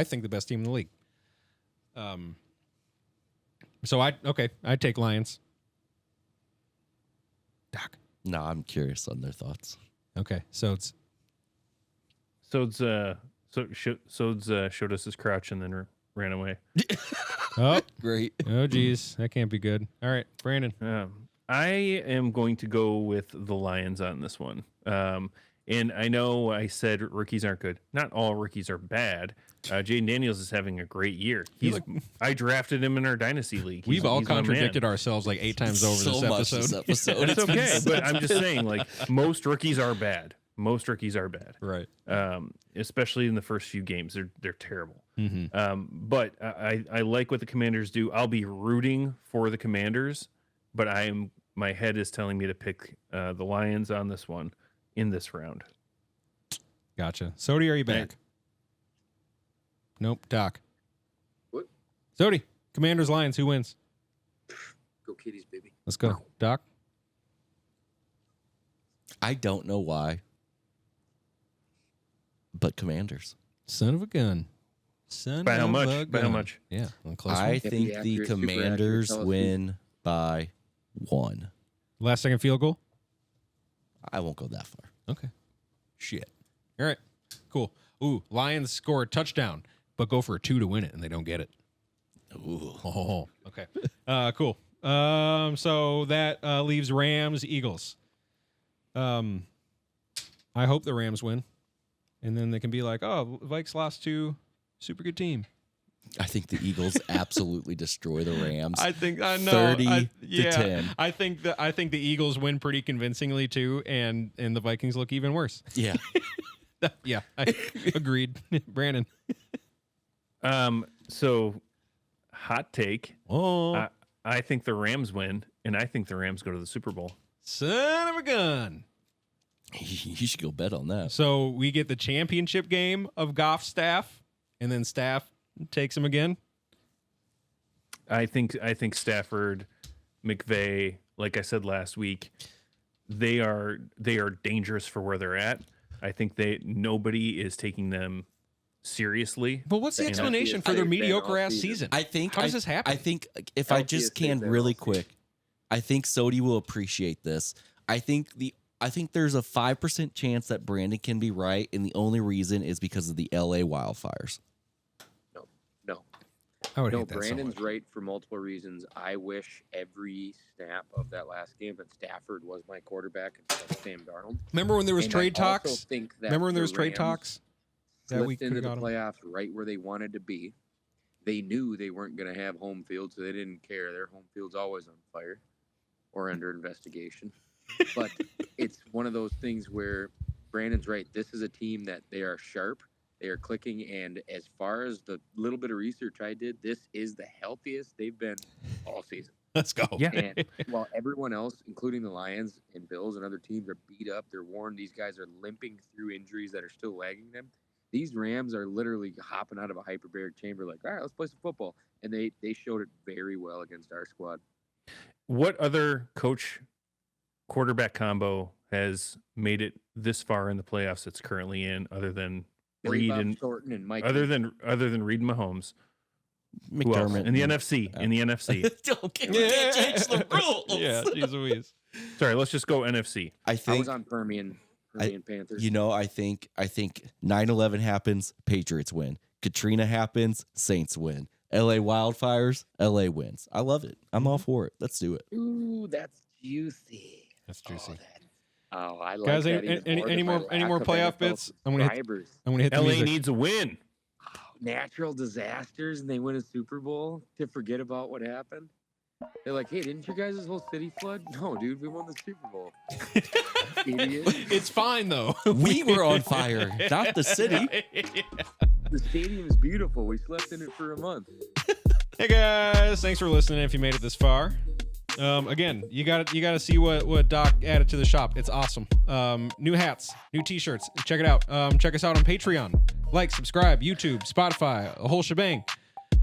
think the best team in the league. So I'd take Lions. Doc. No, I'm curious on their thoughts. Okay, so it's Sods showed us his crouch and then ran away. oh Great. geez, that can't be good. All right, Brandon. I am going to go with the Lions on this one. And I know I said rookies aren't good. Not all rookies are bad. Jaden Daniels is having a great year. I drafted him in our dynasty league. We've all he's my man. contradicted ourselves like 8 times over So this much episode. this episode. It's okay, but I'm just saying, like, most rookies are bad. Most rookies are bad. Right. Especially in the first few games. They're terrible. Mm-hmm. But I like what the Commanders do. I'll be rooting for the Commanders, but my head is telling me to pick the Lions on this one in this round. Gotcha. Sody, are you back? Nope. Doc. What? Sody. Commanders Lions. Who wins? Go Kitties, baby. Let's go. Doc. I don't know why, but Commanders. Son of a gun. Son By how of much? a By how gun. much? Yeah. A close I one. think be the accurate, super accurate. Commanders Tell us win by 1. Last second field goal. I won't go that far. Okay. Shit. All right. Cool. Ooh, Lions score a touchdown, but go for a 2 to win it, and they don't get it. Ooh. Oh, okay. Cool. So that leaves Rams, Eagles. I hope the Rams win, and then they can be like, oh, Vikes lost to super good team. I think the Eagles absolutely destroy the Rams. I know 30 to 10. I think the Eagles win pretty convincingly too, and the Vikings look even worse. Yeah. Yeah, I agreed. Brandon. So hot take. Oh, I think the Rams win, and I think the Rams go to the Super Bowl. son of a gun. You should go bet on that. So we get the championship game of Goff's staff, and then staff takes him again. I think Stafford, McVay, like I said last week, they are dangerous for where they're at. I think nobody is taking them seriously. But what's the The explanation healthiest for their they've been mediocre all ass season. season? I think How does this happen? I think if I just Healthiest they've can been really all season. quick, I think Sodi will appreciate this. I think there's a 5% chance that Brandon can be right, and the only reason is because of the LA wildfires. No. I would No, hate that so Brandon's much. right for multiple reasons. I wish every snap of that last game that Stafford was my quarterback instead of Sam Darnold. Remember when there was And trade I also talks? think that Remember when there the was trade Rams talks? That we slipped into could've the got 'em. playoffs right where they wanted to be. They knew they weren't going to have home field, so they didn't care. Their home field's always on fire or under investigation. But it's one of those things where Brandon's right. This is a team that they are sharp. They are clicking. And as far as the little bit of research I did, this is the healthiest they've been all season. Let's go. Yeah. And while everyone else, including the Lions and Bills and other teams, are beat up, they're worn, these guys are limping through injuries that are still lagging them. These Rams are literally hopping out of a hyperbaric chamber like, all right, let's play some football. And they showed it very well against our squad. What other coach quarterback combo has made it this far in the playoffs it's currently in, other than Billy Reed Bob and Thornton and Mike. other than Reed and Mahomes? Who else? McDermott In the NFC. In the NFC. Okay, we can't change the rules. Yeah, geez Louise. Sorry, let's just go NFC. I I think was on Permian Panthers. I think 9/11 happens, Patriots win. Katrina happens, Saints win. LA wildfires, LA wins. I love it. I'm all for it. Let's do it. Ooh, that's juicy. That's juicy. I like Guys, that any more playoff bits? I'm gonna hit the LA music. needs a win. Natural disasters and they win a Super Bowl to forget about what happened. They're like, hey, didn't you guys' whole city flood? No, dude, we won the Super Bowl. Idiot. It's fine though. We were on fire, not the city. The stadium's beautiful. We slept in it for a month. Hey guys, thanks for listening. If you made it this far, again, you got to see what Doc added to the shop. It's awesome. New hats, new T-shirts. Check it out. Check us out on Patreon. Like, subscribe, YouTube, Spotify, a whole shebang.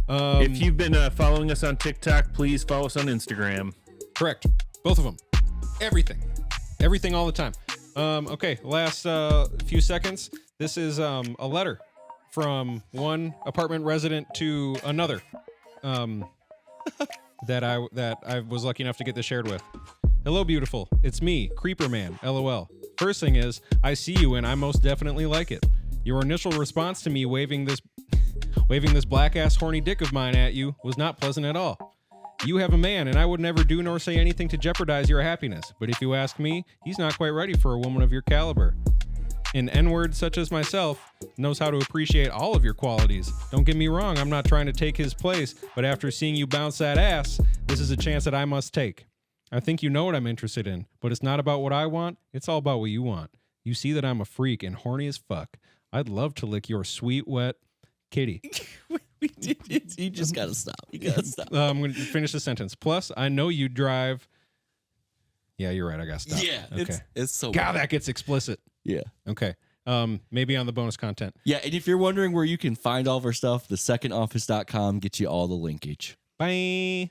If you've been following us on TikTok, please follow us on Instagram. Correct, both of them. Everything, all the time. Okay, last few seconds. This is a letter from one apartment resident to another. That I was lucky enough to get this shared with. Hello, beautiful. It's me, Creeper Man. LOL. First thing is, I see you and I most definitely like it. Your initial response to me waving this black ass horny dick of mine at you was not pleasant at all. You have a man, and I would never do nor say anything to jeopardize your happiness. But if you ask me, he's not quite ready for a woman of your caliber. An N-word such as myself knows how to appreciate all of your qualities. Don't get me wrong, I'm not trying to take his place, but after seeing you bounce that ass, this is a chance that I must take. I think you know what I'm interested in, but it's not about what I want, it's all about what you want. You see that I'm a freak and horny as fuck. I'd love to lick your sweet, wet kitty. You just gotta stop. You gotta stop. I'm going to finish the sentence. Plus, I know you drive... Yeah, you're right, I gotta stop. Yeah, okay. it's so God, bad. that gets explicit. Yeah. Okay. Maybe on the bonus content. Yeah, and if you're wondering where you can find all of our stuff, thesecondoffice.com gets you all the linkage. Bye.